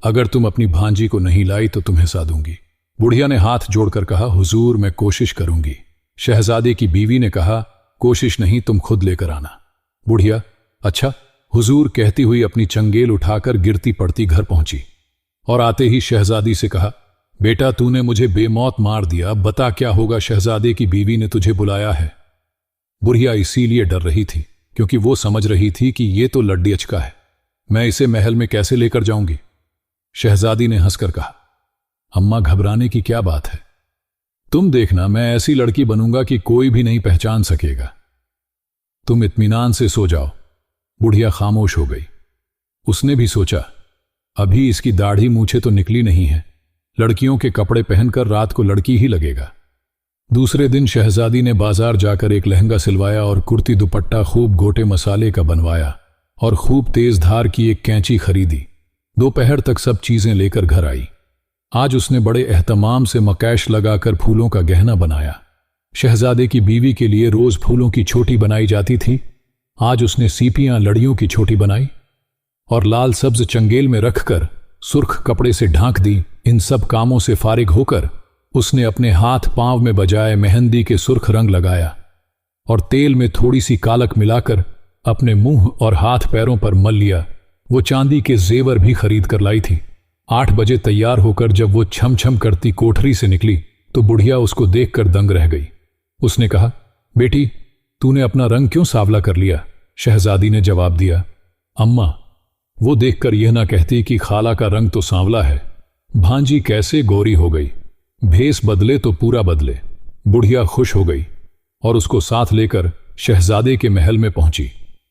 अगर तुम अपनी भांजी को नहीं लाई तो तुम्हें साधूंगी। बुढ़िया ने हाथ जोड़कर कहा, हुजूर, मैं कोशिश करूंगी। शहजादे की बीवी ने कहा, कोशिश नहीं, तुम खुद लेकर आना। बुढ़िया, अच्छा हुजूर, कहती हुई अपनी चंगेल उठाकर गिरती पड़ती घर पहुंची और आते ही शहजादी से कहा, बेटा तूने मुझे बेमौत मार दिया, बता क्या होगा? शहजादे की बीवी ने तुझे बुलाया है। बुढ़िया इसीलिए डर रही थी क्योंकि वो समझ रही थी कि ये तो लड्डी अचका है, मैं इसे महल में कैसे लेकर जाऊंगी। शहजादी ने हंसकर कहा, अम्मा, घबराने की क्या बात है, तुम देखना, मैं ऐसी लड़की बनूंगा कि कोई भी नहीं पहचान सकेगा, तुम इत्मीनान से सो जाओ। बुढ़िया खामोश हो गई। उसने भी सोचा, अभी इसकी दाढ़ी मूछे तो निकली नहीं है, लड़कियों के कपड़े पहनकर रात को लड़की ही लगेगा। दूसरे दिन शहजादी ने बाजार जाकर एक लहंगा सिलवाया और कुर्ती दुपट्टा खूब गोटे मसाले का बनवाया और खूब तेज धार की एक कैंची खरीदी। दोपहर तक सब चीजें लेकर घर आई। आज उसने बड़े एहतमाम से मकैश लगाकर फूलों का गहना बनाया। शहजादे की बीवी के लिए रोज फूलों की छोटी बनाई जाती थी, आज उसने सीपियां लड़ियों की छोटी बनाई और लाल सब्ज चंगेल में रखकर सुर्ख कपड़े से ढांक दी। इन सब कामों से फारिग होकर उसने अपने हाथ पांव में बजाय मेहंदी के सुर्ख रंग लगाया और तेल में थोड़ी सी कालक मिलाकर अपने मुंह और हाथ पैरों पर मल लिया। वो चांदी के जेवर भी खरीद कर लाई थी। 8 बजे तैयार होकर जब वो छम छम करती कोठरी से निकली तो बुढ़िया उसको देखकर दंग रह गई। उसने कहा, बेटी, तूने अपना रंग क्यों सांवला कर लिया? शहजादी ने जवाब दिया, अम्मा, वो देखकर यह ना कहती कि खाला का रंग तो सांवला है, भांजी कैसे गोरी हो गई, भेस बदले तो पूरा बदले। बुढ़िया खुश हो गई और उसको साथ लेकर शहजादे के महल में पहुंची।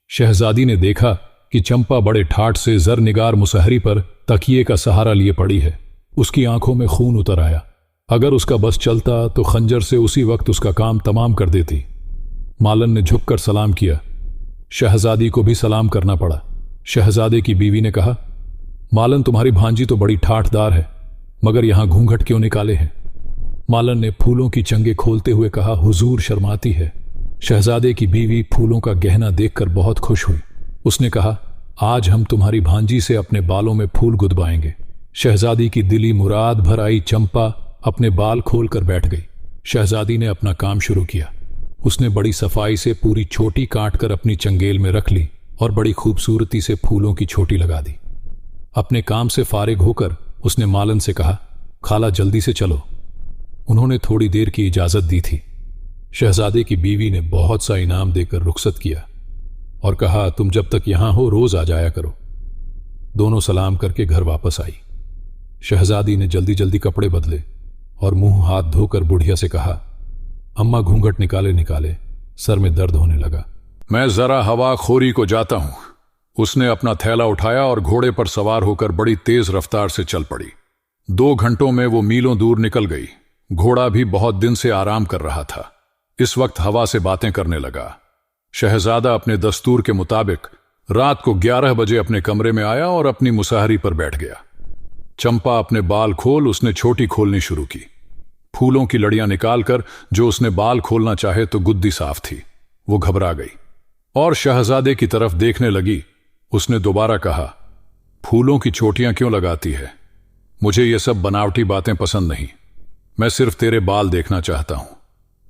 शहजादी ने देखा कि चंपा बड़े ठाठ से जरनिगार मुसहरी पर तकिए का सहारा लिए पड़ी है। उसकी आंखों में खून उतर आया। अगर उसका बस चलता तो खंजर से उसी वक्त उसका काम तमाम कर देती। मालन ने झुककर सलाम किया। शहजादी को भी सलाम करना पड़ा। शहजादे की बीवी ने कहा, मालन तुम्हारी भांजी तो बड़ी ठाठदार है, मगर यहां घूंघट क्यों निकाले हैं? मालन ने फूलों की चंगे खोलते हुए कहा, हुजूर शर्माती है। शहजादे की बीवी फूलों का गहना देखकर बहुत खुश हुई। उसने कहा, आज हम तुम्हारी भांजी से अपने बालों में फूल गुदवाएंगे। शहजादी की दिली मुराद भर आई चंपा अपने बाल खोलकर बैठ गई। शहजादी ने अपना काम शुरू किया। उसने बड़ी सफाई से पूरी छोटी काट कर अपनी चंगेल में रख ली और बड़ी खूबसूरती से फूलों की छोटी लगा दी। अपने काम से फारिग होकर उसने मालन से कहा, खाला जल्दी से चलो। उन्होंने थोड़ी देर की इजाजत दी थी। शहजादे की बीवी ने बहुत सा इनाम देकर रुखसत किया और कहा, तुम जब तक यहां हो रोज आ जाया करो। दोनों सलाम करके घर वापस आई। शहजादी ने जल्दी जल्दी कपड़े बदले और मुंह हाथ धोकर बुढ़िया से कहा, अम्मा घूंघट निकाले निकाले सर में दर्द होने लगा। मैं जरा हवा खोरी को जाता हूं। उसने अपना थैला उठाया और घोड़े पर सवार होकर बड़ी तेज रफ्तार से चल पड़ी। 2 घंटों में वो मीलों दूर निकल गई। घोड़ा भी बहुत दिन से आराम कर रहा था। इस वक्त हवा से बातें करने लगा। शहजादा अपने दस्तूर के मुताबिक रात को 11 बजे अपने कमरे में आया और अपनी मुसाहरी पर बैठ गया। चंपा अपने बाल खोल उसने छोटी खोलनी शुरू की। फूलों की लड़ियां निकालकर जो उसने बाल खोलना चाहे तो गुद्दी साफ थी। वो घबरा गई और शहजादे की तरफ देखने लगी। उसने दोबारा कहा, फूलों की चोटियां क्यों लगाती है? मुझे ये सब बनावटी बातें पसंद नहीं। मैं सिर्फ तेरे बाल देखना चाहता हूं।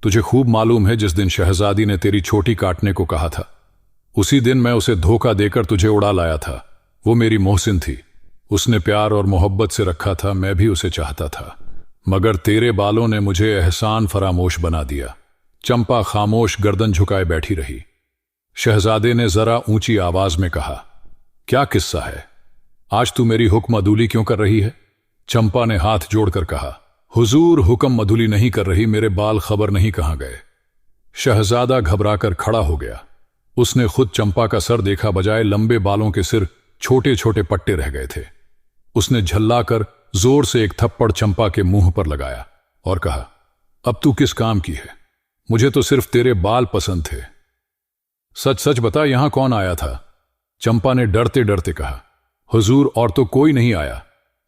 तुझे खूब मालूम है जिस दिन शहजादी ने तेरी छोटी काटने को कहा था, उसी दिन मैं उसे धोखा देकर तुझे उड़ा लाया था। वो मेरी मोहसिन थी। उसने प्यार और मोहब्बत से रखा था। मैं भी उसे चाहता था, मगर तेरे बालों ने मुझे एहसान फरामोश बना दिया। चंपा खामोश गर्दन झुकाए बैठी रही। शहजादे ने जरा ऊंची आवाज में कहा, क्या किस्सा है? आज तू मेरी हुक्म अदूली क्यों कर रही है? चंपा ने हाथ जोड़कर कहा, हुजूर हुक्म अदूली नहीं कर रही, मेरे बाल खबर नहीं कहां गए। शहजादा घबराकर खड़ा हो गया। उसने खुद चंपा का सर देखा, बजाय लंबे बालों के सिर छोटे छोटे पट्टे रह गए थे। उसने झल्लाकर जोर से एक थप्पड़ चंपा के मुंह पर लगाया और कहा, अब तू किस काम की है? मुझे तो सिर्फ तेरे बाल पसंद थे। सच सच बता, यहां कौन आया था? चंपा ने डरते डरते कहा, हुजूर और तो कोई नहीं आया।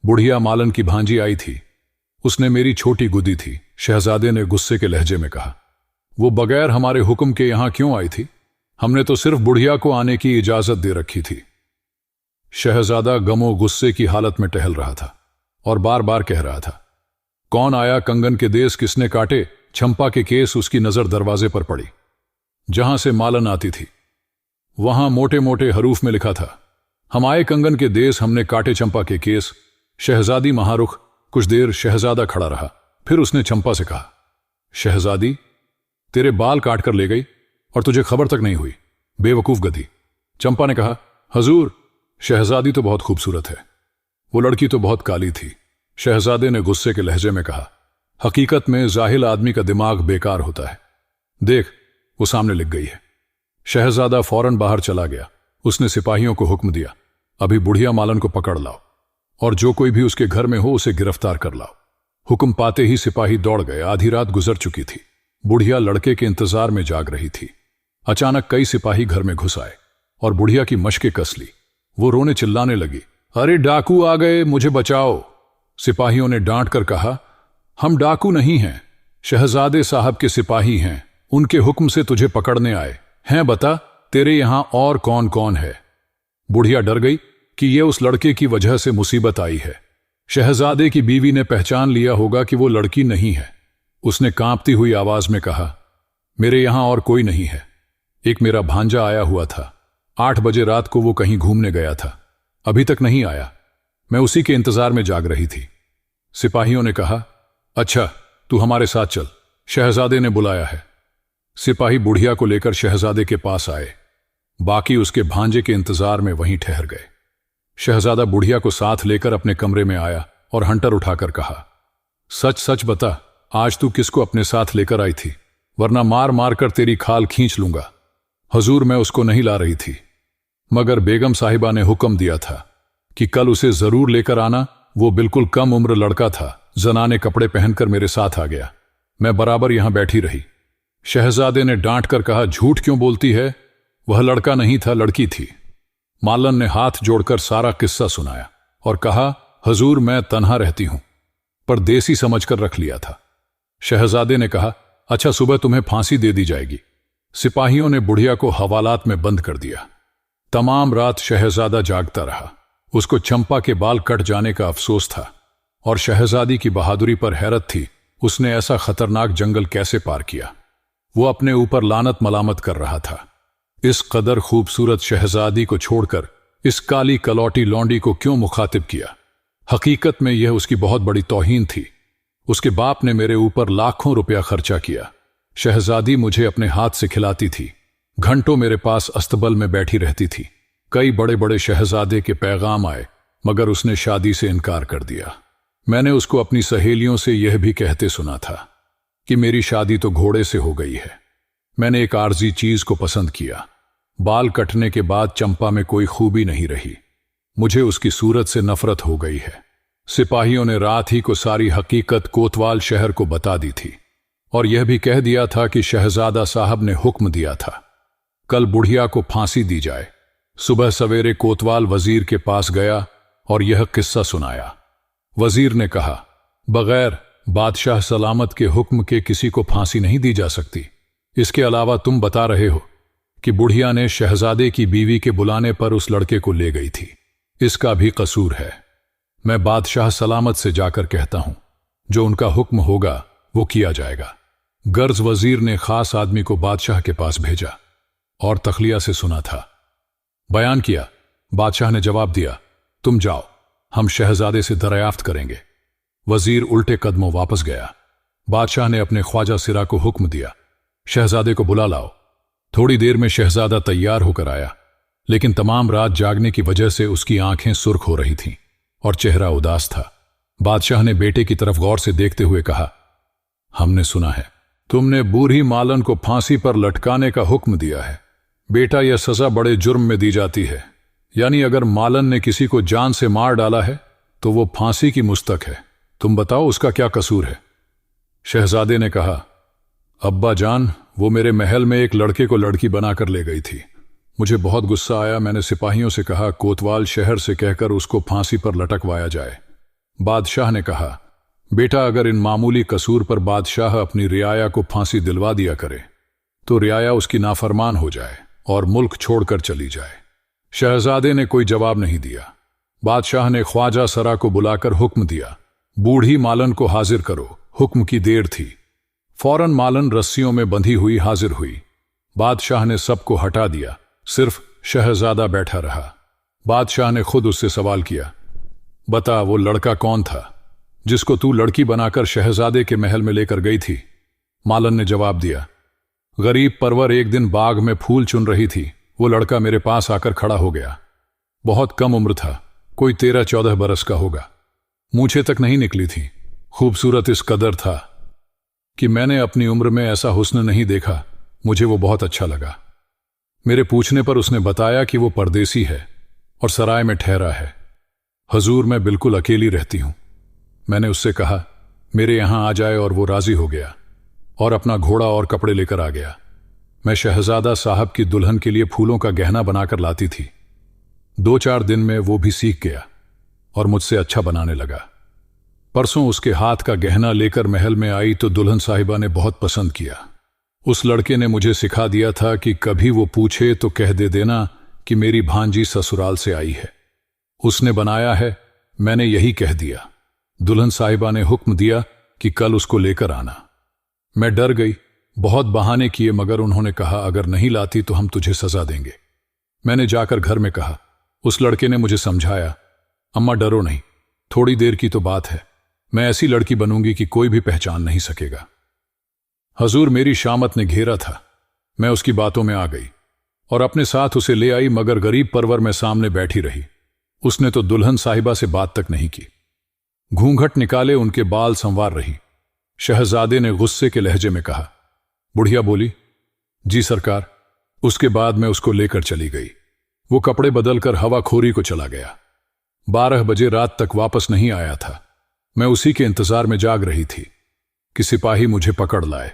बुढ़िया मालन की भांजी आई थी। उसने मेरी छोटी गुदी थी। शहजादे ने गुस्से के लहजे में कहा, वो बगैर हमारे हुक्म के यहां क्यों आई थी? हमने तो सिर्फ बुढ़िया को आने की इजाजत दे रखी थी। शहजादा गमो गुस्से की हालत में टहल रहा था और बार बार कह रहा था, कौन आया? कंगन के देश किसने काटे? चंपा के केस उसकी नजर दरवाजे पर पड़ी। जहां से मालन आती थी वहां मोटे मोटे हरूफ में लिखा था, हम आए कंगन के देश, हमने काटे चंपा के केस। शहजादी महारुख। कुछ देर शहजादा खड़ा रहा, फिर उसने चंपा से कहा, शहजादी, तेरे बाल काट कर ले गई और तुझे खबर तक नहीं हुई, बेवकूफ गधी। चंपा ने कहा, हजूर, शहजादी तो बहुत खूबसूरत है, वो लड़की तो बहुत काली थी। शहजादे ने गुस्से के लहजे में कहा, हकीकत में जाहिल आदमी का दिमाग बेकार होता है। देख, वो सामने लिख गई है। शहजादा फौरन बाहर चला गया। उसने सिपाहियों को हुक्म दिया, अभी बुढ़िया मालन को पकड़ लाओ और जो कोई भी उसके घर में हो उसे गिरफ्तार कर लाओ। हुक्म पाते ही सिपाही दौड़ गए। आधी रात गुजर चुकी थी। बुढ़िया लड़के के इंतजार में जाग रही थी। अचानक कई सिपाही घर में घुस आए और बुढ़िया की मशकें कस ली। वो रोने चिल्लाने लगी, अरे डाकू आ गए, मुझे बचाओ। सिपाहियों ने डांट कर कहा, हम डाकू नहीं हैं, शहजादे साहब के सिपाही हैं, उनके हुक्म से तुझे पकड़ने आए हैं। बता, तेरे यहां और कौन कौन है? बुढ़िया डर गई कि ये उस लड़के की वजह से मुसीबत आई है। शहजादे की बीवी ने पहचान लिया होगा कि वो लड़की नहीं है। उसने कांपती हुई आवाज में कहा, मेरे यहां और कोई नहीं है। एक मेरा भांजा आया हुआ था। 8 बजे रात को वो कहीं घूमने गया था, अभी तक नहीं आया। मैं उसी के इंतजार में जाग रही थी। सिपाहियों ने कहा, अच्छा, तू हमारे साथ चल, शहजादे ने बुलाया है। सिपाही बुढ़िया को लेकर शहजादे के पास आए। बाकी उसके भांजे के इंतजार में वहीं ठहर गए। शहजादा बुढ़िया को साथ लेकर अपने कमरे में आया और हंटर उठाकर कहा, सच सच बता, आज तू किसको अपने साथ लेकर आई थी? वरना मार मार कर तेरी खाल खींच लूंगा। हजूर, मैं उसको नहीं ला रही थी, मगर बेगम साहिबा ने हुक्म दिया था कि कल उसे जरूर लेकर आना। वो बिल्कुल कम उम्र लड़का था, जनाने कपड़े पहनकर मेरे साथ आ गया। मैं बराबर यहां बैठी रही। शहजादे ने डांट कर कहा, झूठ क्यों बोलती है? वह लड़का नहीं था, लड़की थी। मालन ने हाथ जोड़कर सारा किस्सा सुनाया और कहा, हजूर मैं तन्हा रहती हूं, पर देसी समझकर रख लिया था। शहजादे ने कहा, अच्छा सुबह तुम्हें फांसी दे दी जाएगी। सिपाहियों ने बुढ़िया को हवालात में बंद कर दिया। तमाम रात शहजादा जागता रहा। उसको चंपा के बाल कट जाने का अफसोस था और शहजादी की बहादुरी पर हैरत थी। उसने ऐसा खतरनाक जंगल कैसे पार किया? वो अपने ऊपर लानत मलामत कर रहा था। इस कदर खूबसूरत शहजादी को छोड़कर इस काली कलौटी लौंडी को क्यों मुखातिब किया? हकीकत में यह उसकी बहुत बड़ी तौहीन थी। उसके बाप ने मेरे ऊपर लाखों रुपया खर्चा किया। शहजादी मुझे अपने हाथ से खिलाती थी, घंटों मेरे पास अस्तबल में बैठी रहती थी। कई बड़े बड़े शहजादे के पैगाम आए, मगर उसने शादी से इनकार कर दिया। मैंने उसको अपनी सहेलियों से यह भी कहते सुना था कि मेरी शादी तो घोड़े से हो गई है। मैंने एक आर्जी चीज को पसंद किया। बाल कटने के बाद चंपा में कोई खूबी नहीं रही। मुझे उसकी सूरत से नफरत हो गई है। सिपाहियों ने रात ही को सारी हकीकत कोतवाल शहर को बता दी थी और यह भी कह दिया था कि शहजादा साहब ने हुक्म दिया था कल बुढ़िया को फांसी दी जाए। सुबह सवेरे कोतवाल वजीर के पास गया और यह किस्सा सुनाया। वजीर ने कहा, बगैर बादशाह सलामत के हुक्म के किसी को फांसी नहीं दी जा सकती। इसके अलावा तुम बता रहे हो कि बुढ़िया ने शहजादे की बीवी के बुलाने पर उस लड़के को ले गई थी। इसका भी कसूर है। मैं बादशाह सलामत से जाकर कहता हूं, जो उनका हुक्म होगा वो किया जाएगा। गर्ज वजीर ने खास आदमी को बादशाह के पास भेजा और तखलिया से सुना था। बयान किया। बादशाह ने जवाब दिया, तुम जाओ, हम शहजादे से दरियाफ्त करेंगे। वजीर उल्टे कदमों वापस गया। बादशाह ने अपने ख्वाजा सिरा को हुक्म दिया, शहजादे को बुला लाओ। थोड़ी देर में शहजादा तैयार होकर आया, लेकिन तमाम रात जागने की वजह से उसकी आंखें सुर्ख हो रही थीं और चेहरा उदास था। बादशाह ने बेटे की तरफ गौर से देखते हुए कहा, हमने सुना है तुमने बूढ़ी मालन को फांसी पर लटकाने का हुक्म दिया है। बेटा, यह सजा बड़े जुर्म में दी जाती है। यानी अगर मालन ने किसी को जान से मार डाला है तो वो फांसी की मुस्तक है। तुम बताओ उसका क्या कसूर है? शहजादे ने कहा, अब्बा जान, वो मेरे महल में एक लड़के को लड़की बनाकर ले गई थी। मुझे बहुत गुस्सा आया। मैंने सिपाहियों से कहा कोतवाल शहर से कहकर उसको फांसी पर लटकवाया जाए। बादशाह ने कहा, बेटा, अगर इन मामूली कसूर पर बादशाह अपनी रियाया को फांसी दिलवा दिया करे तो रियाया उसकी नाफरमान हो जाए और मुल्क छोड़कर चली जाए। शहजादे ने कोई जवाब नहीं दिया। बादशाह ने ख्वाजा सरा को बुलाकर हुक्म दिया, बूढ़ी मालन को हाजिर करो। हुक्म की देर थी। फौरन मालन रस्सियों में बंधी हुई हाजिर हुई। बादशाह ने सबको हटा दिया, सिर्फ शहजादा बैठा रहा। बादशाह ने खुद उससे सवाल किया, बता वो लड़का कौन था जिसको तू लड़की बनाकर शहजादे के महल में लेकर गई थी? मालन ने जवाब दिया, गरीब परवर एक दिन बाग में फूल चुन रही थी। वो लड़का मेरे पास आकर खड़ा हो गया। बहुत कम उम्र था, कोई 13-14 बरस का होगा। मूछें तक नहीं निकली थी। खूबसूरत इस कदर था कि मैंने अपनी उम्र में ऐसा हुस्न नहीं देखा। मुझे वो बहुत अच्छा लगा। मेरे पूछने पर उसने बताया कि वो परदेसी है और सराय में ठहरा है। हजूर, मैं बिल्कुल अकेली रहती हूं। मैंने उससे कहा मेरे यहां आ जाए और वो राजी हो गया और अपना घोड़ा और कपड़े लेकर आ गया। मैं शहजादा साहब की दुल्हन के लिए फूलों का गहना बनाकर लाती थी। 2-4 दिन में वो भी सीख गया और मुझसे अच्छा बनाने लगा। परसों उसके हाथ का गहना लेकर महल में आई तो दुल्हन साहिबा ने बहुत पसंद किया। उस लड़के ने मुझे सिखा दिया था कि कभी वो पूछे तो कह देना कि मेरी भांजी ससुराल से आई है, उसने बनाया है। मैंने यही कह दिया। दुल्हन साहिबा ने हुक्म दिया कि कल उसको लेकर आना। मैं डर गई, बहुत बहाने किए, मगर उन्होंने कहा अगर नहीं लाती तो हम तुझे सजा देंगे। मैंने जाकर घर में कहा। उस लड़के ने मुझे समझाया, अम्मा डरो नहीं, थोड़ी देर की तो बात है। मैं ऐसी लड़की बनूंगी कि कोई भी पहचान नहीं सकेगा। हजूर, मेरी शामत ने घेरा था। मैं उसकी बातों में आ गई और अपने साथ उसे ले आई, मगर गरीब परवर में सामने बैठी रही। उसने तो दुल्हन साहिबा से बात तक नहीं की। घूंघट निकाले उनके बाल संवार रही। शहजादे ने गुस्से के लहजे में कहा। बुढ़िया बोली, जी सरकार। उसके बाद मैं उसको लेकर चली गई। वो कपड़े बदलकर हवाखोरी को चला गया। 12 बजे रात तक वापस नहीं आया था। मैं उसी के इंतजार में जाग रही थी कि सिपाही मुझे पकड़ लाए।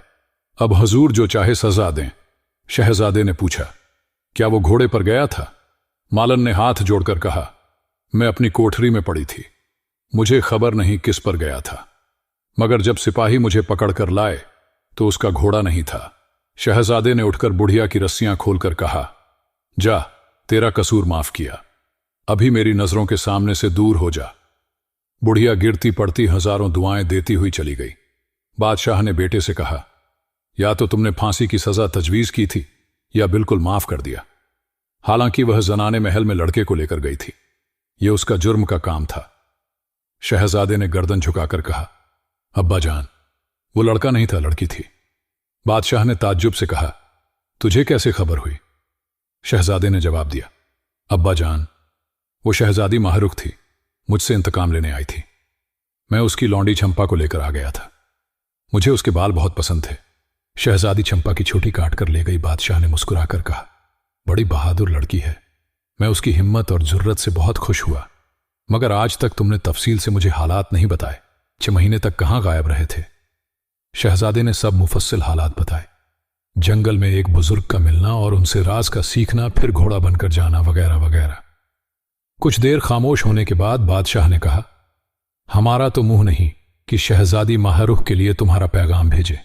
अब हजूर जो चाहे सजा दें। शहजादे ने पूछा, क्या वो घोड़े पर गया था? मालन ने हाथ जोड़कर कहा, मैं अपनी कोठरी में पड़ी थी, मुझे खबर नहीं किस पर गया था, मगर जब सिपाही मुझे पकड़कर लाए तो उसका घोड़ा नहीं था। शहजादे ने उठकर बुढ़िया की रस्सियां खोलकर कहा, जा, तेरा कसूर माफ किया, अभी मेरी नजरों के सामने से दूर हो जा। बुढ़िया गिरती पड़ती हजारों दुआएं देती हुई चली गई। बादशाह ने बेटे से कहा, या तो तुमने फांसी की सजा तजवीज की थी या बिल्कुल माफ कर दिया। हालांकि वह जनाने महल में लड़के को लेकर गई थी, यह उसका जुर्म का काम था। शहजादे ने गर्दन झुकाकर कहा, अब्बा जान, वो लड़का नहीं था, लड़की थी। बादशाह ने ताज्जुब से कहा, तुझे कैसे खबर हुई? शहजादे ने जवाब दिया, अब्बा जान, वो शहजादी माहरूख थी, मुझसे इंतकाम लेने आई थी। मैं उसकी लौंडी चंपा को लेकर आ गया था, मुझे उसके बाल बहुत पसंद थे। शहजादी चंपा की छोटी काट कर ले गई। बादशाह ने मुस्कुराकर कहा, बड़ी बहादुर लड़की है, मैं उसकी हिम्मत और जुर्रत से बहुत खुश हुआ, मगर आज तक तुमने तफसील से मुझे हालात नहीं बताए। 6 महीने तक कहां गायब रहे थे? शहजादे ने सब मुफस्सिल हालात बताए, जंगल में एक बुजुर्ग का मिलना और उनसे राज का सीखना, फिर घोड़ा बनकर जाना, वगैरह वगैरह। कुछ देर खामोश होने के बाद बादशाह ने कहा, हमारा तो मुंह नहीं कि शहजादी माहरूख के लिए तुम्हारा पैगाम भेजे।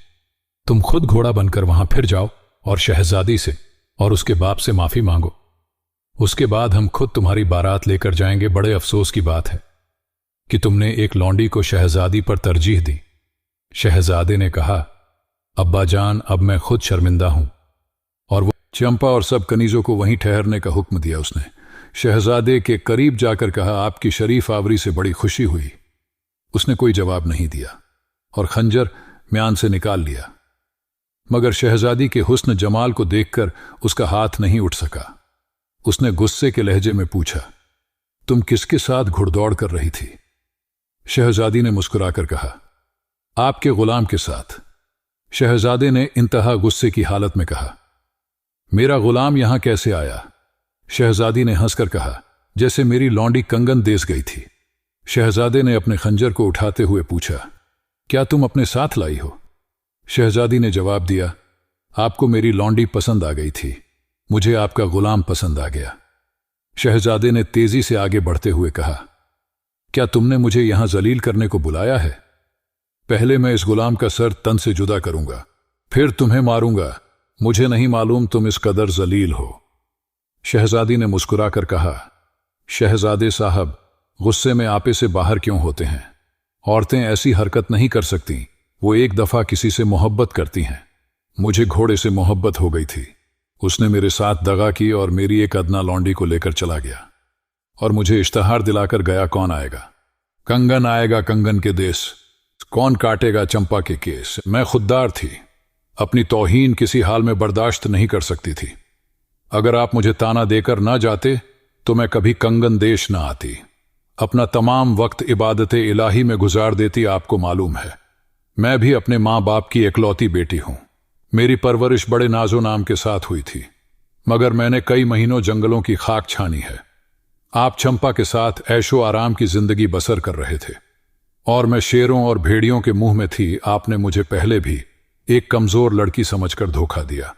तुम खुद घोड़ा बनकर वहां फिर जाओ और शहजादी से और उसके बाप से माफी मांगो। उसके बाद हम खुद तुम्हारी बारात लेकर जाएंगे। बड़े अफसोस की बात है कि तुमने एक लौंडी को शहजादी पर तरजीह दी। शहजादे ने कहा, अब्बा जान, अब मैं खुद शर्मिंदा हूं। और वो चंपा और सब कनीजों को वहीं ठहरने का हुक्म दिया। उसने शहजादे के करीब जाकर कहा, आपकी शरीफ आवरी से बड़ी खुशी हुई। उसने कोई जवाब नहीं दिया और खंजर म्यान से निकाल लिया, मगर शहजादी के हुस्न जमाल को देखकर उसका हाथ नहीं उठ सका। उसने गुस्से के लहजे में पूछा, तुम किसके साथ घुड़दौड़ कर रही थी? शहजादी ने मुस्कुराकर कहा, आपके गुलाम के साथ। शहजादे ने इंतहा गुस्से की हालत में कहा, मेरा गुलाम यहां कैसे आया? शहजादी ने हंसकर कहा, जैसे मेरी लौंडी कंगन देस गई थी। शहजादे ने अपने खंजर को उठाते हुए पूछा, क्या तुम अपने साथ लाई हो? शहजादी ने जवाब दिया, आपको मेरी लौंडी पसंद आ गई थी, मुझे आपका गुलाम पसंद आ गया। शहजादे ने तेजी से आगे बढ़ते हुए कहा, क्या तुमने मुझे यहां जलील करने को बुलाया है? पहले मैं इस गुलाम का सर तन से जुदा करूंगा, फिर तुम्हें मारूंगा। मुझे नहीं मालूम तुम इस कदर जलील हो। शहजादी ने मुस्कुराकर कहा, शहजादे साहब, गुस्से में आपे से बाहर क्यों होते हैं? औरतें ऐसी हरकत नहीं कर सकती, वो एक दफा किसी से मोहब्बत करती हैं। मुझे घोड़े से मोहब्बत हो गई थी, उसने मेरे साथ दगा की और मेरी एक अदना लौंडी को लेकर चला गया। और मुझे इश्तहार दिलाकर गया, कौन आएगा? कंगन आएगा कंगन के देश, कौन काटेगा चंपा के केस। मैं खुददार थी, अपनी तौहीन किसी हाल में बर्दाश्त नहीं कर सकती थी। अगर आप मुझे ताना देकर ना जाते तो मैं कभी कंगन देश ना आती, अपना तमाम वक्त इबादत इलाही में गुजार देती। आपको मालूम है, मैं भी अपने माँ बाप की एकलौती बेटी हूं। मेरी परवरिश बड़े नाजो नाम के साथ हुई थी, मगर मैंने कई महीनों जंगलों की खाक छानी है। आप चंपा के साथ ऐशो आराम की जिंदगी बसर कर रहे थे और मैं शेरों और भेड़ियों के मुंह में थी। आपने मुझे पहले भी एक कमजोर लड़की समझकर धोखा दिया,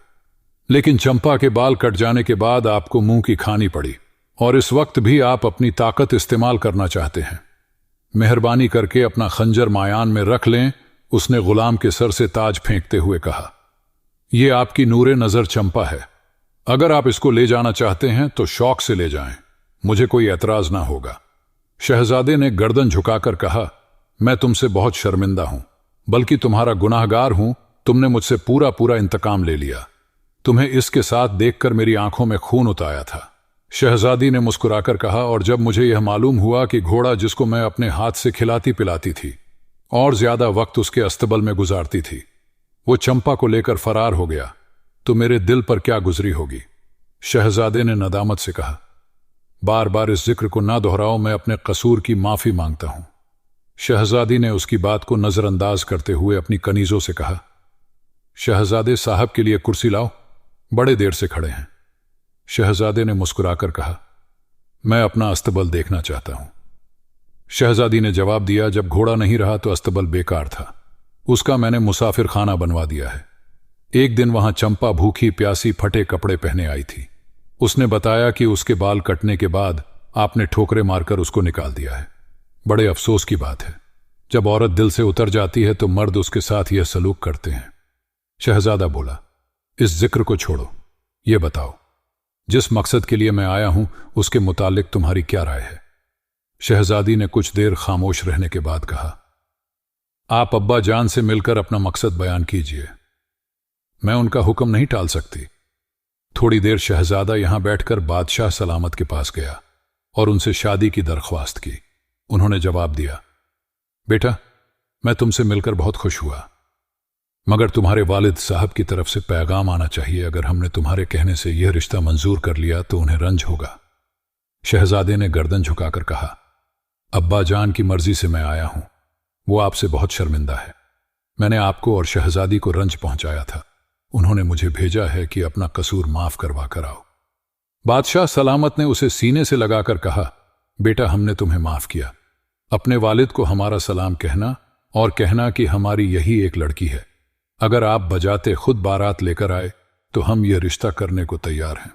लेकिन चंपा के बाल कट जाने के बाद आपको मुंह की खानी पड़ी और इस वक्त भी आप अपनी ताकत इस्तेमाल करना चाहते हैं। मेहरबानी करके अपना खंजर मायान में रख लें, उसने गुलाम के सर से ताज फेंकते हुए कहा। यह आपकी नूरे नजर चंपा है, अगर आप इसको ले जाना चाहते हैं तो शौक से ले जाएं, मुझे कोई एतराज ना होगा। शहजादे ने गर्दन झुकाकर कहा, मैं तुमसे बहुत शर्मिंदा हूं, बल्कि तुम्हारा गुनाहगार हूं। तुमने मुझसे पूरा पूरा इंतकाम ले लिया। तुम्हें इसके साथ देखकर मेरी आंखों में खून उताया था। शहजादी ने मुस्कुराकर कहा, और जब मुझे यह मालूम हुआ कि घोड़ा जिसको मैं अपने हाथ से खिलाती पिलाती थी और ज्यादा वक्त उसके अस्तबल में गुजारती थी, वो चंपा को लेकर फरार हो गया, तो मेरे दिल पर क्या गुजरी होगी। शहजादे ने नदामत से कहा, बार बार इस जिक्र को ना दोहराओ, मैं अपने कसूर की माफी मांगता हूं। शहजादी ने उसकी बात को नजरअंदाज करते हुए अपनी कनीजों से कहा, शहजादे साहब के लिए कुर्सी लाओ, बड़े देर से खड़े हैं। शहजादे ने मुस्कुराकर कहा, मैं अपना अस्तबल देखना चाहता हूं। शहजादी ने जवाब दिया, जब घोड़ा नहीं रहा तो अस्तबल बेकार था, उसका मैंने मुसाफिर खाना बनवा दिया है। एक दिन वहां चंपा भूखी प्यासी फटे कपड़े पहने आई थी। उसने बताया कि उसके बाल कटने के बाद आपने ठोकरे मारकर उसको निकाल दिया है। बड़े अफसोस की बात है, जब औरत दिल से उतर जाती है तो मर्द उसके साथ यह सलूक करते हैं। शहजादा बोला, इस जिक्र को छोड़ो, यह बताओ जिस मकसद के लिए मैं आया हूं उसके मुतालिक तुम्हारी क्या राय है। शहजादी ने कुछ देर खामोश रहने के बाद कहा, आप अब्बा जान से मिलकर अपना मकसद बयान कीजिए, मैं उनका हुक्म नहीं टाल सकती। थोड़ी देर शहजादा यहां बैठकर बादशाह सलामत के पास गया और उनसे शादी की दरख्वास्त की। उन्होंने जवाब दिया, बेटा मैं तुमसे मिलकर बहुत खुश हुआ, मगर तुम्हारे वालिद साहब की तरफ से पैगाम आना चाहिए। अगर हमने तुम्हारे कहने से यह रिश्ता मंजूर कर लिया तो उन्हें रंज होगा। शहजादे ने गर्दन झुकाकर कहा, अब्बा जान की मर्जी से मैं आया हूं, वो आपसे बहुत शर्मिंदा है। मैंने आपको और शहजादी को रंज पहुंचाया था, उन्होंने मुझे भेजा है कि अपना कसूर माफ करवा कर आओ। बादशाह सलामत ने उसे सीने से लगाकर कहा, बेटा हमने तुम्हें माफ किया, अपने वालिद को हमारा सलाम कहना और कहना कि हमारी यही एक लड़की है। अगर आप बजाते खुद बारात लेकर आए तो हम यह रिश्ता करने को तैयार हैं।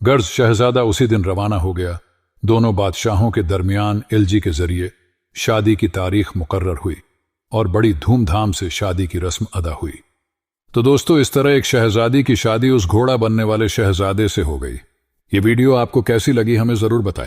गर्ज शहजादा उसी दिन रवाना हो गया। दोनों बादशाहों के दरमियान एलजी के जरिए शादी की तारीख मुकर्रर हुई और बड़ी धूमधाम से शादी की रस्म अदा हुई। तो दोस्तों, इस तरह एक शहजादी की शादी उस घोड़ा बनने वाले शहजादे से हो गई। ये वीडियो आपको कैसी लगी हमें जरूर बताएं।